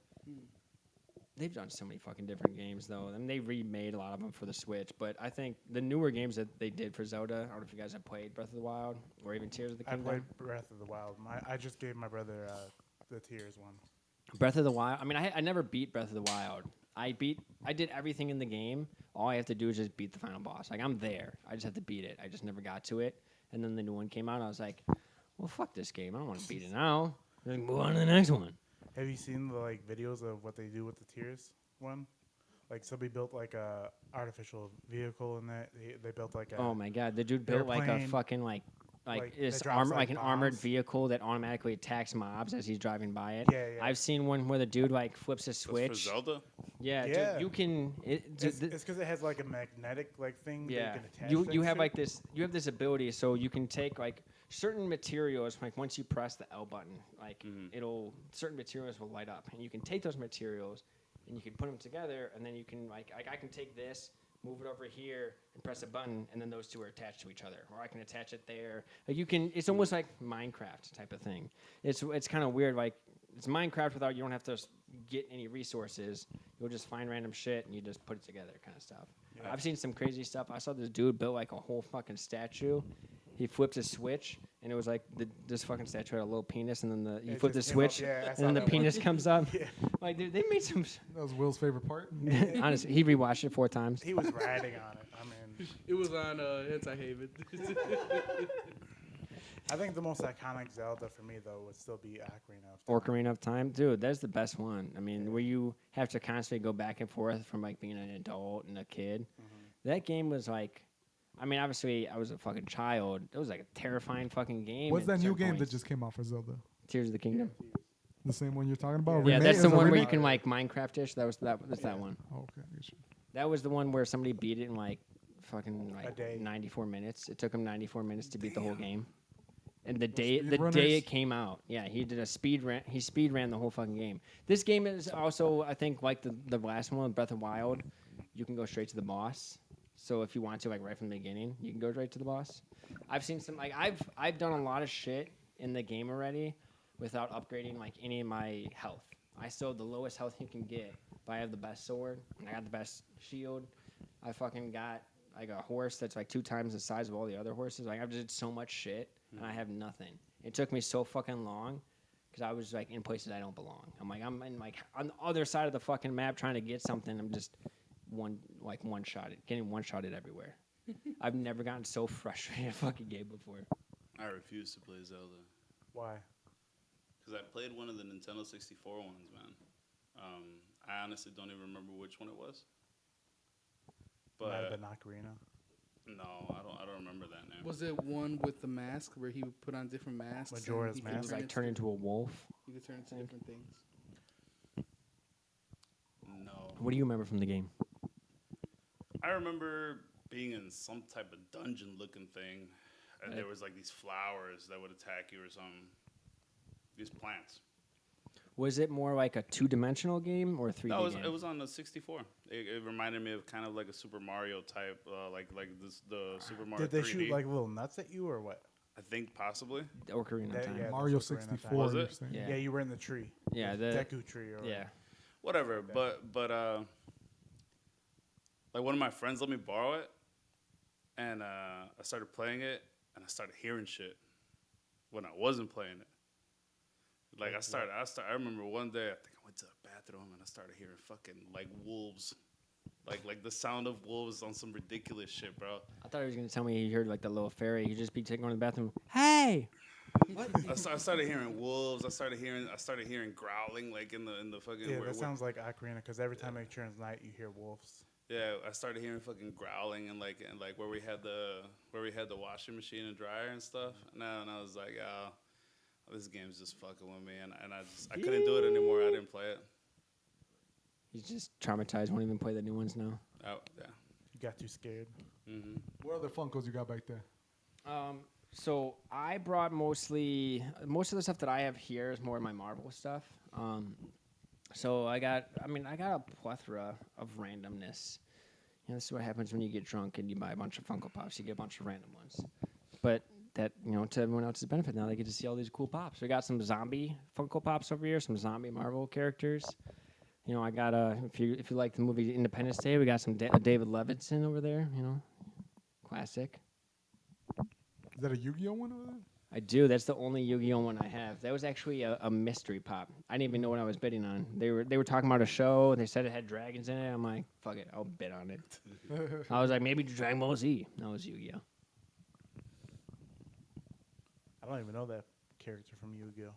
They've done so many fucking different games though, and they remade a lot of them for the Switch. But I think the newer games that they did for Zelda, I don't know if you guys have played Breath of the Wild or even Tears of the I Kingdom. played Breath of the Wild. I just gave my brother the Tears one. Breath of the Wild. I mean, I never beat Breath of the Wild. I did everything in the game. All I have to do is just beat the final boss. Like I'm there. I just have to beat it. I just never got to it. And then the new one came out. And I was like, well, fuck this game. I don't want to beat it now. Like, move on to the next one. Have you seen the like videos of what they do with the Tears one? Like somebody built like a artificial vehicle in that. They built like a Oh my god, the dude built like a airplane, fucking like like, this that drops, armor, like, like an armored bombs. vehicle that automatically attacks mobs as he's driving by it. Yeah, yeah. I've seen one where the dude like flips a That's for switch. Zelda. Yeah, Yeah. dude, you can. It's because it has like a magnetic like thing. that Yeah, you can attach you things have to. like this. You have this ability, so you can take like certain materials. Like once you press the L button, like it'll certain materials will light up, and you can take those materials and you can put them together, and then you can like I can take this, move it over here, and press a button, and then those two are attached to each other. Or I can attach it there. Like you can. It's almost like Minecraft type of thing. It's kind of weird. Like it's Minecraft without you don't have to get any resources. You'll just find random shit and you just put it together, kind of stuff. Yeah. I've seen some crazy stuff. I saw this dude built like a whole fucking statue. He flipped a switch, and it was like this fucking statue had a little penis, and then he It flipped the just came up. switch, Yeah, I and saw then the that one. penis comes up. Yeah. Like, dude, they made some. That was Will's favorite part. Honestly, he rewatched it 4 times. He was riding on it. I mean, It was on Anti-Haven. I think the most iconic Zelda for me though would still be Ocarina of Time. Ocarina of Time, dude, that's the best one. I mean, where you have to constantly go back and forth from like being an adult and a kid. That game was like, I mean, obviously I was a fucking child. It was like a terrifying fucking game. What's at that new certain game that points. just came out for Zelda? Tears of the Kingdom? The same one you're talking about? Yeah, Remake? that's Is the it a one where you remake? can like Minecraft-ish. That's that one. Oh, okay, I get you. That was the one where somebody beat it in like fucking like day. 94 minutes. It took him 94 minutes to beat the whole game. And the speed day runners? it came out, yeah, he did a speed ran. He speed ran the whole fucking game. This game is also, I think, like the last one, Breath of Wild. You can go straight to the boss. So if you want to, like right from the beginning, you can go right to the boss. I've seen some like I've done a lot of shit in the game already without upgrading like any of my health. I still have the lowest health you can get, but I have the best sword and I got the best shield. I fucking got like a horse that's like 2 times the size of all the other horses. Like I've just did so much shit and I have nothing. It took me so fucking long because I was like in places I don't belong. I'm in like on the other side of the fucking map trying to get something. I'm just getting one shotted everywhere. I've never gotten so frustrated in a fucking game before. I refuse to play Zelda Why? because I played one of the Nintendo 64 ones, man. I honestly don't even remember which one it was. Might have But been Ocarina. no, I don't remember that name. Was it one with the mask where he would put on different masks? and Majora's he could It Mask? was turn like into- turn into a wolf. You could turn into different things. No, What do you remember from the game? I remember being in some type of dungeon-looking thing, and there was like these flowers that would attack you or something. These plants. Was it more like a 2-dimensional game or a 3D No, game? it was on the 64. It reminded me of kind of like a Super Mario type, the Super Mario. Did they 3D. shoot like little nuts at you or what? I think possibly. Ocarina of That- Time. yeah. Mario that's Ocarina of Time. 64. Was you're it? saying. Yeah. Yeah, you were in the tree. Yeah, the the Deku tree or yeah. Whatever, Okay. but like one of my friends let me borrow it, and I started playing it, and I started hearing shit when I wasn't playing it. Like I remember one day I think I went to the bathroom and I started hearing fucking like wolves, like the sound of wolves on some ridiculous shit, bro. I thought he was gonna tell me he heard like the little fairy. He'd just be taking on the bathroom. Hey, I started hearing wolves. I started hearing growling like in the fucking. Yeah, that sounds like Ocarina because every time it turns night, you hear wolves. Yeah, I started hearing fucking growling and like where we had the washing machine and dryer and stuff. And I was like, this game's just fucking with me, and I couldn't do it anymore. I didn't play it. He's just traumatized. Won't even play the new ones now. Oh, yeah. You got too scared. Mm-hmm. What other Funkos you got back there? So I brought most of the stuff that I have here is more of my Marvel stuff. So I got a plethora of randomness. You know, this is what happens when you get drunk and you buy a bunch of Funko Pops. You get a bunch of random ones. But that, you know, to everyone else's benefit, now they get to see all these cool pops. We got some zombie Funko Pops over here, some zombie Marvel characters. You know, I got if you like the movie Independence Day, we got some David Levinson over there. You know, classic. Is that a Yu-Gi-Oh one over there? I do. That's the only Yu-Gi-Oh one I have. That was actually a mystery pop. I didn't even know what I was bidding on. They were talking about a show. They said it had dragons in it. I'm like, fuck it, I'll bid on it. I was like, maybe Dragon Ball Z. No, it was Yu-Gi-Oh. I don't even know that character from Yu-Gi-Oh.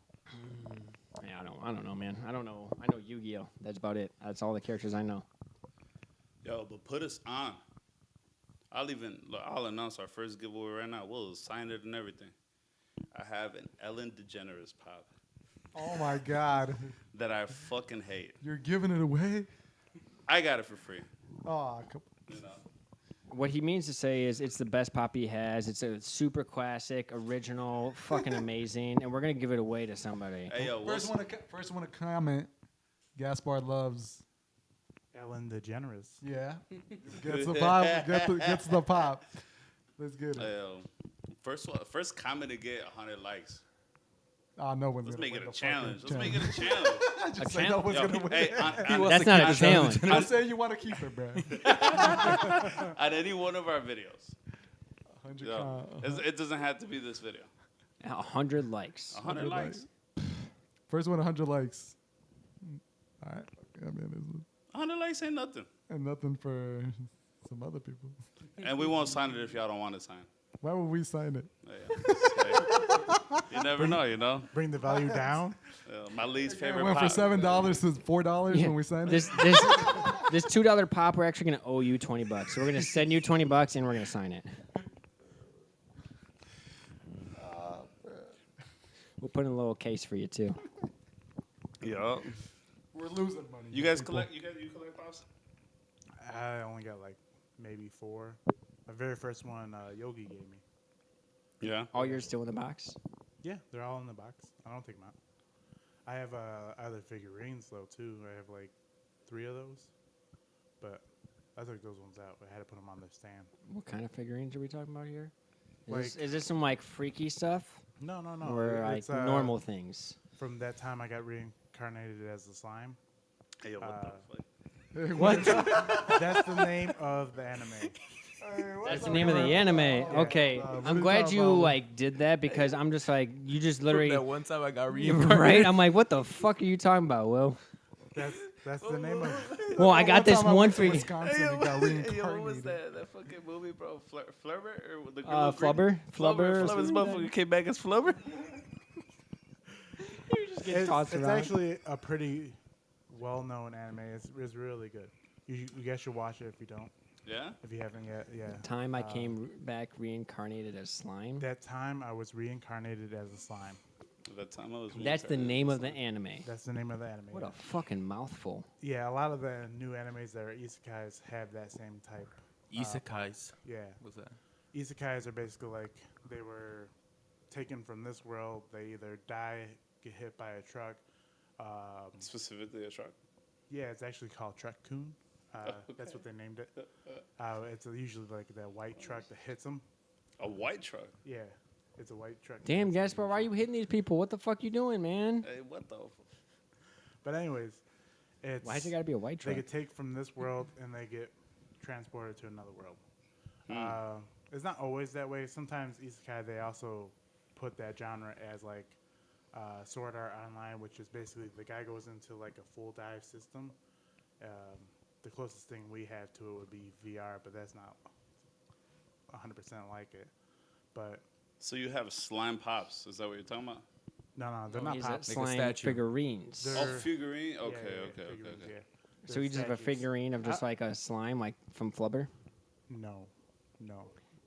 Yeah, I don't know, man. I don't know. I know Yu-Gi-Oh. That's about it. That's all the characters I know. Yo, but put us on. I'll announce our first giveaway right now. We'll sign it and everything. I have an Ellen DeGeneres pop Oh my God! that I fucking hate. You're giving it away? I got it for free. Oh, You know. What he means to say is it's the best pop he has. It's a super classic, original, fucking amazing, and we're gonna give it away to somebody. Hey yo, first one to comment. Gaspar loves. Ellen DeGeneres. Yeah, gets the pop. Gets the pop. Let's get it. Hey, yo, first comment to get 100 likes. No one's Let's gonna make it win a the challenge. fucking Let's make it a challenge. Just A say no challenge? one's Yo, gonna win. hey, That's not a challenge. Don't say you want to keep it, bro. on any one of our videos. 100 Yo, it doesn't have to be this video. 100 likes. 100 likes. First one, 100 likes. All right. I mean, 100 likes ain't nothing. and nothing for some other people. And we won't sign it if y'all don't want to sign. Why would we sign it? Hey, you never know, you know. Bring the value down. My least It favorite went for pop. $7 to $4 Yeah. when we signed it. This $2 pop, we're actually gonna owe you $20. So we're gonna send you $20 and we're gonna sign it. We'll put in a little case for you too. Yeah. We're losing money. You guys collect? You collect pops? I only got like maybe 4. My very first one, Yogi gave me. Yeah. All yours still in the box? Yeah, they're all in the box. I don't take them out. I have other figurines though too. I have like 3 of those, but I took those ones out. I had to put them on their stand. What kind of figurines are we talking about here? Like- Is this some like freaky stuff? No. Or like It's, normal things? From that time, I got reincarnated as the slime. Hey, yo, what the fuck? What? That's the name of the anime. That's the name of the anime. Okay. what are I'm you glad talking you about? like did that because I'm just like you just From literally that one time I got You're reincarnated. right. I'm like, what the fuck are you talking about, Will? That's the name of it. Well, I got this time I one went to figure. Wisconsin and got Hey, reincarnated. yo, what was that fucking movie, bro? Flubber? Or the girl with green- Flubber? Flubber? Flubber's motherfucker came back as Flubber? It's tossed around. actually a pretty well-known anime. It's really good. You guys should watch it if you don't. Yeah? If you haven't yet, yeah. Time I came back reincarnated as slime. That time I was reincarnated as a slime. That time I was That's the reincarnated name as of the anime. That's the name of the anime. What a fucking mouthful. Yeah, a lot of the new animes that are isekais have that same type. Isekais. Yeah. What's that? Isekais are basically like they were taken from this world. They either die, get hit by a truck. specifically a truck. Yeah, it's actually called Truck-kun. That's what they named it. It's usually like that white truck that hits them. A white truck? Yeah, it's a white truck. that Damn, hits 'em Gaspar, why are you usually. hitting these people? What the fuck you doing, man? Hey, what the But anyways, it's Why's it gotta be a white they truck? get taken from this world and they get transported to another world. It's not always that way. Sometimes isekai they also put that genre as like Sword Art Online, which is basically the guy goes into like a full dive system. The closest thing we have to it would be VR, but that's not 100% like it. But So you have slime pops. Is that what you're talking about? no, they're Oh, not he's pops. a Like a slime statue. figurines. They're- Oh, figurine? Okay, Yeah, okay. figurines, yeah. So They're you just have a statues. figurine of just like a slime, like from Flubber? No.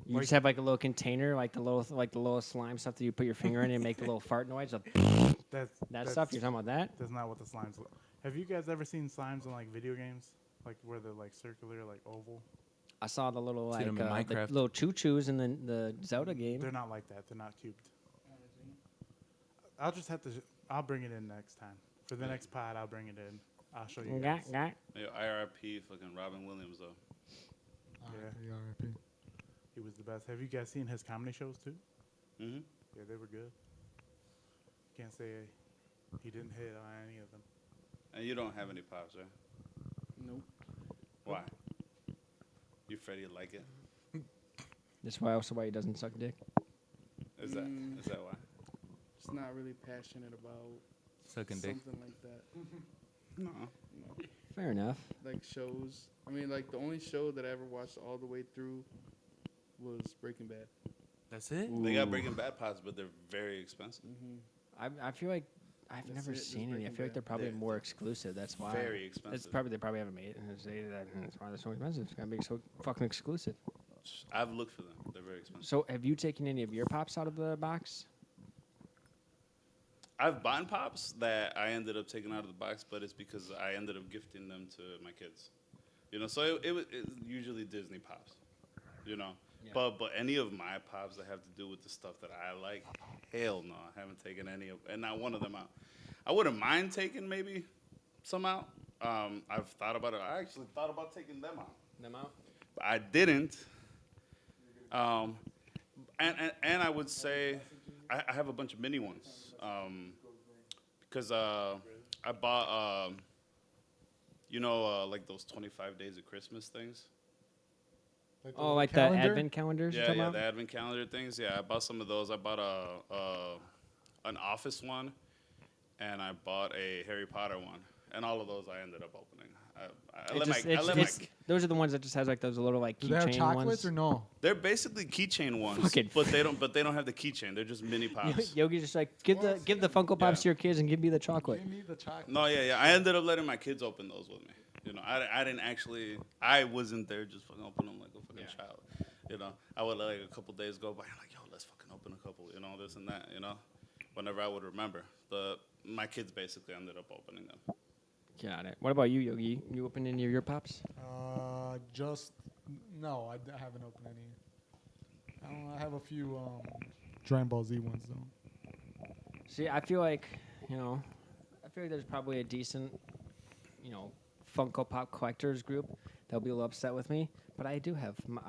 You Like- just have like a little container, like the little slime stuff that you put your finger in and make the little fart noise. That stuff. You're talking about that? That's not what the slimes look. Have you guys ever seen slimes in like video games? Like where they're like circular, like oval? I saw the little Seen like 'em in the Minecraft. little choo-choos in the Zelda game. They're not like that. They're not cubed. I'll just have to. I'll bring it in next time. For the next pod, I'll bring it in. I'll show you guys. Gah. Yo, IRP fucking Robin Williams though. Yeah. R.I.P. He was the best. Have you guys seen his comedy shows too? Mm-hmm. Yeah, they were good. Can't say he didn't hit on any of them. And you don't have any pops, right? Nope. Why? You afraid you like it? That's why also why he doesn't suck dick. Is that why? Just not really passionate about Sucking dick. something like that. No. No. Fair enough. Like shows. I mean, like the only show that I ever watched all the way through was Breaking Bad. That's it. They got Breaking Bad pops, but they're very expensive. I feel like I've That's never it, just seen any. I Breaking feel like Bad. they're probably They're more exclusive. That's why. Very It's expensive. probably they probably haven't made it, and say that, and that's why they're so expensive. It's gotta be so fucking exclusive. I've looked for them. They're very expensive. So, have you taken any of your pops out of the box? I've bought pops that I ended up taking out of the box, but it's because I ended up gifting them to my kids. You know, so it's usually Disney pops. You know, Yeah. but any of my pops that have to do with the stuff that I like, hell no, I haven't taken any of, and not one of them out. I wouldn't mind taking maybe some out. I've thought about it. I actually thought about taking them out. Them out. But I didn't. And I would say I have a bunch of mini ones. Because I bought, like those 25 days of Christmas things. Oh, like the advent calendars. you're Yeah, talking yeah, about? the advent calendar things. Yeah, I bought some of those. I bought an Office one, and I bought a Harry Potter one. And all of those I ended up opening. Those are the ones that just has like those little like Do they have keychain chocolates ones. or no? They're basically keychain ones, Fucking but they don't have the keychain. They're just mini pops. Yogi's just like give the Funko Pops Yeah. to your kids and give me the chocolate. Give me the chocolate. No, yeah. I ended up letting my kids open those with me. You know, I didn't actually. I wasn't there just fucking open them like a fucking child. You know, I would let like a couple days go by. I'm like, yo, let's fucking open a couple. You know, this and that. You know, whenever I would remember. My kids basically ended up opening them. Got it. What about you, Yogi? You opened any of your pops? No, I haven't opened any. I don't know. I have a few Dragon Ball Z ones though. See, I feel like there's probably a decent, Funko Pop collectors group that'll be a little upset with me. But I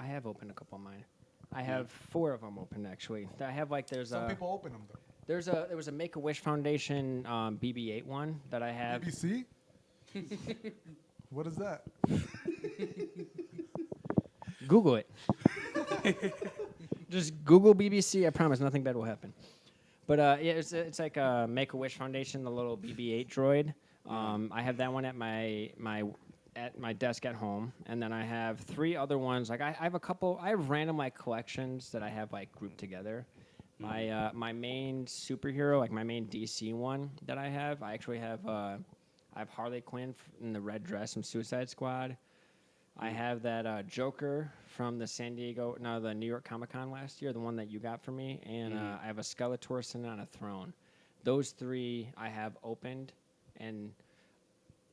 have opened a couple of mine. I have 4 of them open actually. I have like Some people open them though. there was a Make a Wish Foundation BB-8 one that I have. BBC. What is that? Google it. Just Google BBC. I promise nothing bad will happen. But yeah, it's like a Make a Wish Foundation, the little BB-8 droid. I have that one at my desk at home, and then I have 3 other ones. Like I have a couple. I have random like collections that I have like grouped together. My main superhero, like my main DC one that I actually have. I have Harley Quinn in the red dress from Suicide Squad. I have that Joker from the the New York Comic Con last year, the one that you got for me, and I have a Skeletor sitting on a throne. Those 3 I have opened, and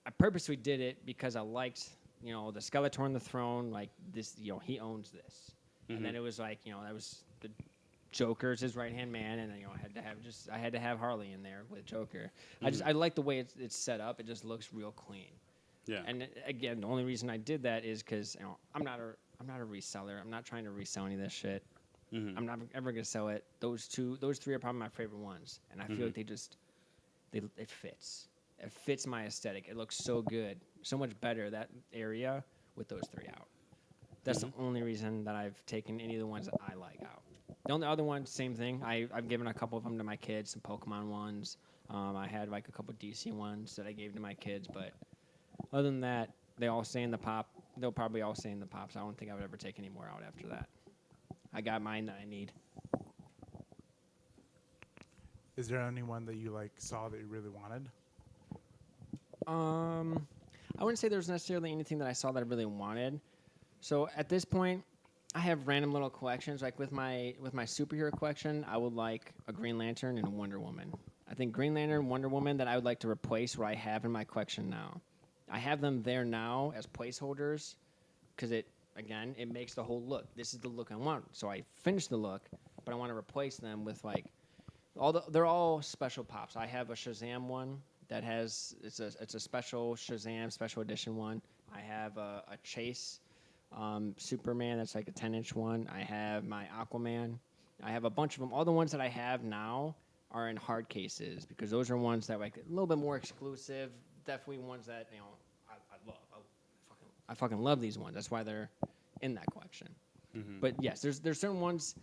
I purposely did it because I liked, the Skeletor on the throne, like this, he owns this, and then it was like, that was the Joker's his right hand man, and then I had to have Harley in there with Joker. I like the way it's set up. It just looks real clean. Yeah. And again, the only reason I did that is because I'm not a reseller. I'm not trying to resell any of this shit. I'm not ever gonna sell it. Those 3 are probably my favorite ones, and I feel like it fits. It fits my aesthetic. It looks so good, so much better that area with those 3 out. That's the only reason that I've taken any of the ones that I like out. The only other ones, same thing. I've given a couple of them to my kids, some Pokemon ones. I had like a couple DC ones that I gave to my kids, but other than that, they all stay in the pop. They'll probably all stay in the pops. I don't think I would ever take any more out after that. I got mine that I need. Is there anyone that you like saw that you really wanted? I wouldn't say there's necessarily anything that I saw that I really wanted. So at this point, I have random little collections. Like with my superhero collection, I would like a Green Lantern and a Wonder Woman. I think Green Lantern and Wonder Woman that I would like to replace what I have in my collection now. I have them there now as placeholders because it makes the whole look. This is the look I want. So I finished the look, but I want to replace them with like they're all special pops. I have a Shazam one that has it's a special Shazam special edition one. I have a Chase Superman that's like a 10-inch one. I have my Aquaman. I have a bunch of them. All the ones that I have now are in hard cases because those are ones that like a little bit more exclusive. Definitely ones that I love. I fucking love these ones. That's why they're in that collection. But yes, there's certain ones.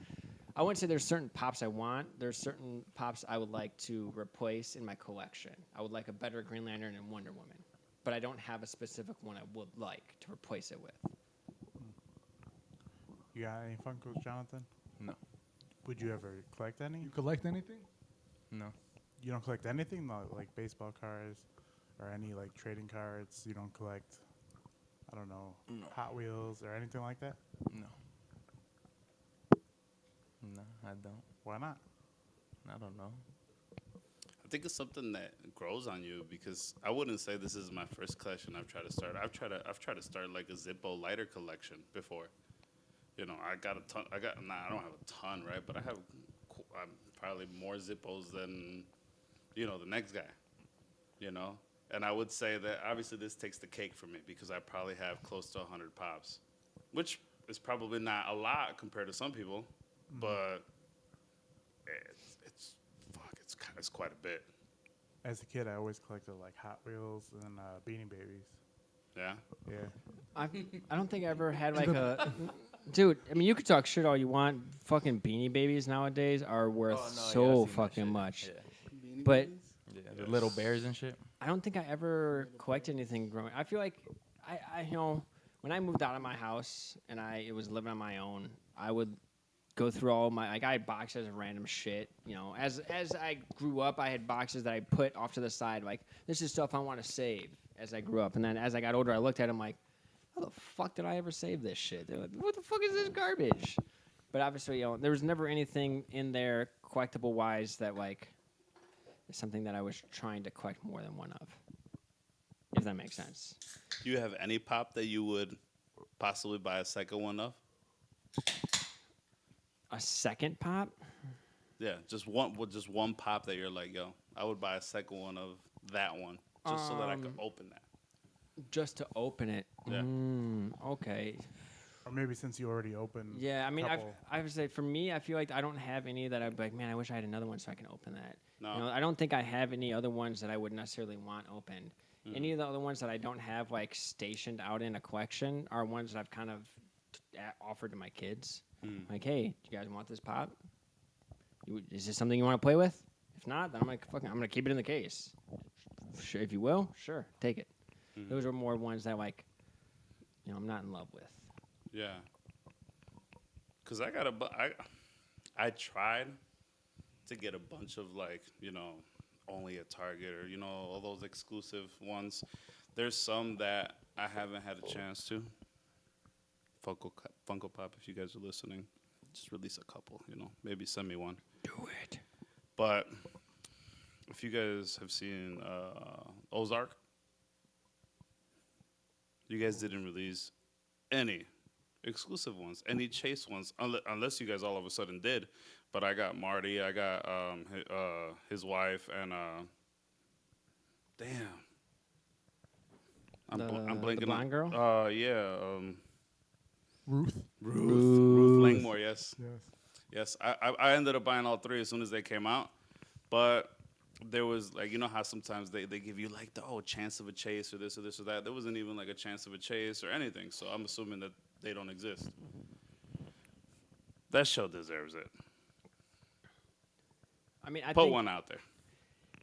I wouldn't say there's certain pops I want. There's certain pops I would like to replace in my collection. I would like a better Green Lantern and Wonder Woman, but I don't have a specific one I would like to replace it with. You got any Funkos, Jonathan? No. Would you ever collect any? You collect anything? No. You don't collect anything, like baseball cards or any like trading cards. You don't collect, I don't know, No. Hot Wheels or anything like that. No. No, I don't. Why not? I don't know. I think it's something that grows on you because I wouldn't say this is my first collection I've tried to start. I've tried to start like a Zippo lighter collection before. You know, I got a ton. I don't have a ton, right? But I have probably more Zippos than, you know, the next guy. You know, and I would say that obviously this takes the cake for me because I probably have close to 100 pops, which is probably not a lot compared to some people, but it's quite a bit. As a kid, I always collected like Hot Wheels and Beanie Babies. Yeah. Yeah. I don't think I ever had like a dude. I mean, you could talk shit all you want. Fucking Beanie Babies nowadays are worth Oh, no, yeah, I've so seen that fucking shit. much. Yeah. Beanie But- Babies? Yeah, the little bears and shit. I don't think I ever collected anything growing. I feel like I you know when I moved out of my house and I was living on my own, I would go through all my like I had boxes of random shit. You know, as I grew up, I had boxes that I put off to the side. Like this is stuff I want to save as I grew up, and then as I got older, I looked at them like, how the fuck did I ever save this shit? They're like, what the fuck is this garbage? But obviously, you know, there was never anything in there collectible wise that like is something that I was trying to collect more than one of. If that makes sense. Do you have any pop that you would possibly buy a second one of? A second pop? Yeah, just one pop that you're like, yo, I would buy a second one of that one just so that I could open that. Just to open it. Yeah. Okay. Or maybe since you already opened. Yeah, I mean, couple. I would say for me, I feel like I don't have any that I'd be like, man, I wish I had another one so I can open that. No. You know, I don't think I have any other ones that I would necessarily want opened. Any of the other ones that I don't have like stationed out in a collection are ones that I've kind of offered to my kids. Like, hey, do you guys want this pop? Is this something you want to play with? If not, then I'm gonna keep it in the case. Sure, if you will, sure, take it. Those are more ones that like, you know, I'm not in love with. Yeah. Cause I tried to get a bunch of like, you know, only at Target or, you know, all those exclusive ones. There's some that I haven't had a chance to. Funko Pop, if you guys are listening, just release a couple, you know, maybe send me one. Do it. But if you guys have seen Ozark, you guys didn't release any exclusive ones, any Chase ones, unless you guys all of a sudden did. But I got Marty, I got his wife, and damn, I'm blanking. The blonde girl? Yeah, Ruth. Ruth Langmore. Yes, Yes. yes. I ended up buying all three as soon as they came out, but there was like, you know how sometimes they give you like the chance of a chase or this or this or that. There wasn't even like a chance of a chase or anything. So I'm assuming that they don't exist. That show deserves it. I mean, I Put think one out there.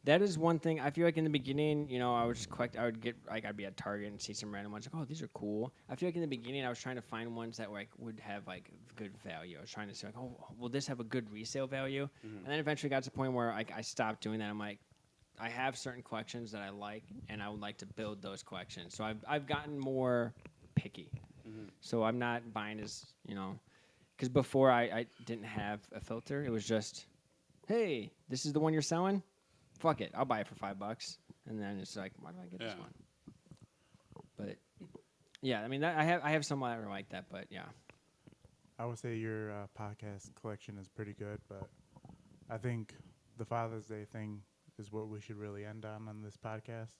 that is one thing. I feel like in the beginning, you know, I would get like I'd be at Target and see some random ones like, oh, these are cool. I feel like in the beginning, I was trying to find ones that like would have like good value. I was trying to say like, oh, will this have a good resale value? And then eventually got to the point where I stopped doing that. I'm like, I have certain collections that I like, and I would like to build those collections. So I've gotten more picky. So I'm not buying as, you know, Because before I didn't have a filter. It was just, hey, this is the one you're selling. Fuck it, I'll buy it for $5. And then it's like, why do I get this Yeah. one? But yeah, I mean, I have some that are like that, but yeah. I would say your podcast collection is pretty good, but I think the Father's Day thing is what we should really end on this podcast.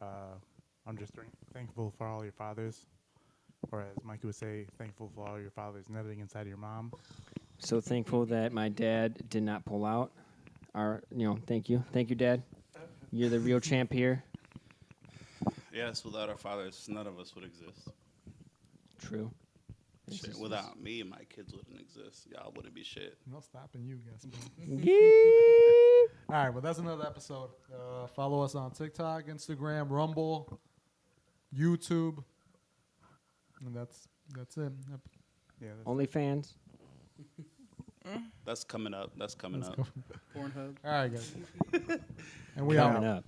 I'm just thankful for all your fathers, or as Mikey would say, thankful for all your fathers nutting inside your mom. So thankful that my dad did not pull out. Thank you, Dad. You're the real champ here. Yes, without our fathers, none of us would exist. True. Shit, without me, my kids wouldn't exist. Y'all wouldn't be shit. No stopping you, guys. Yeah. All right, well, that's another episode. Follow us on TikTok, Instagram, Rumble, YouTube, and that's it. Yep. Yeah, that's OnlyFans. That's coming up. That's coming Let's up. go. Pornhub. All right, guys. And we Coming out. up.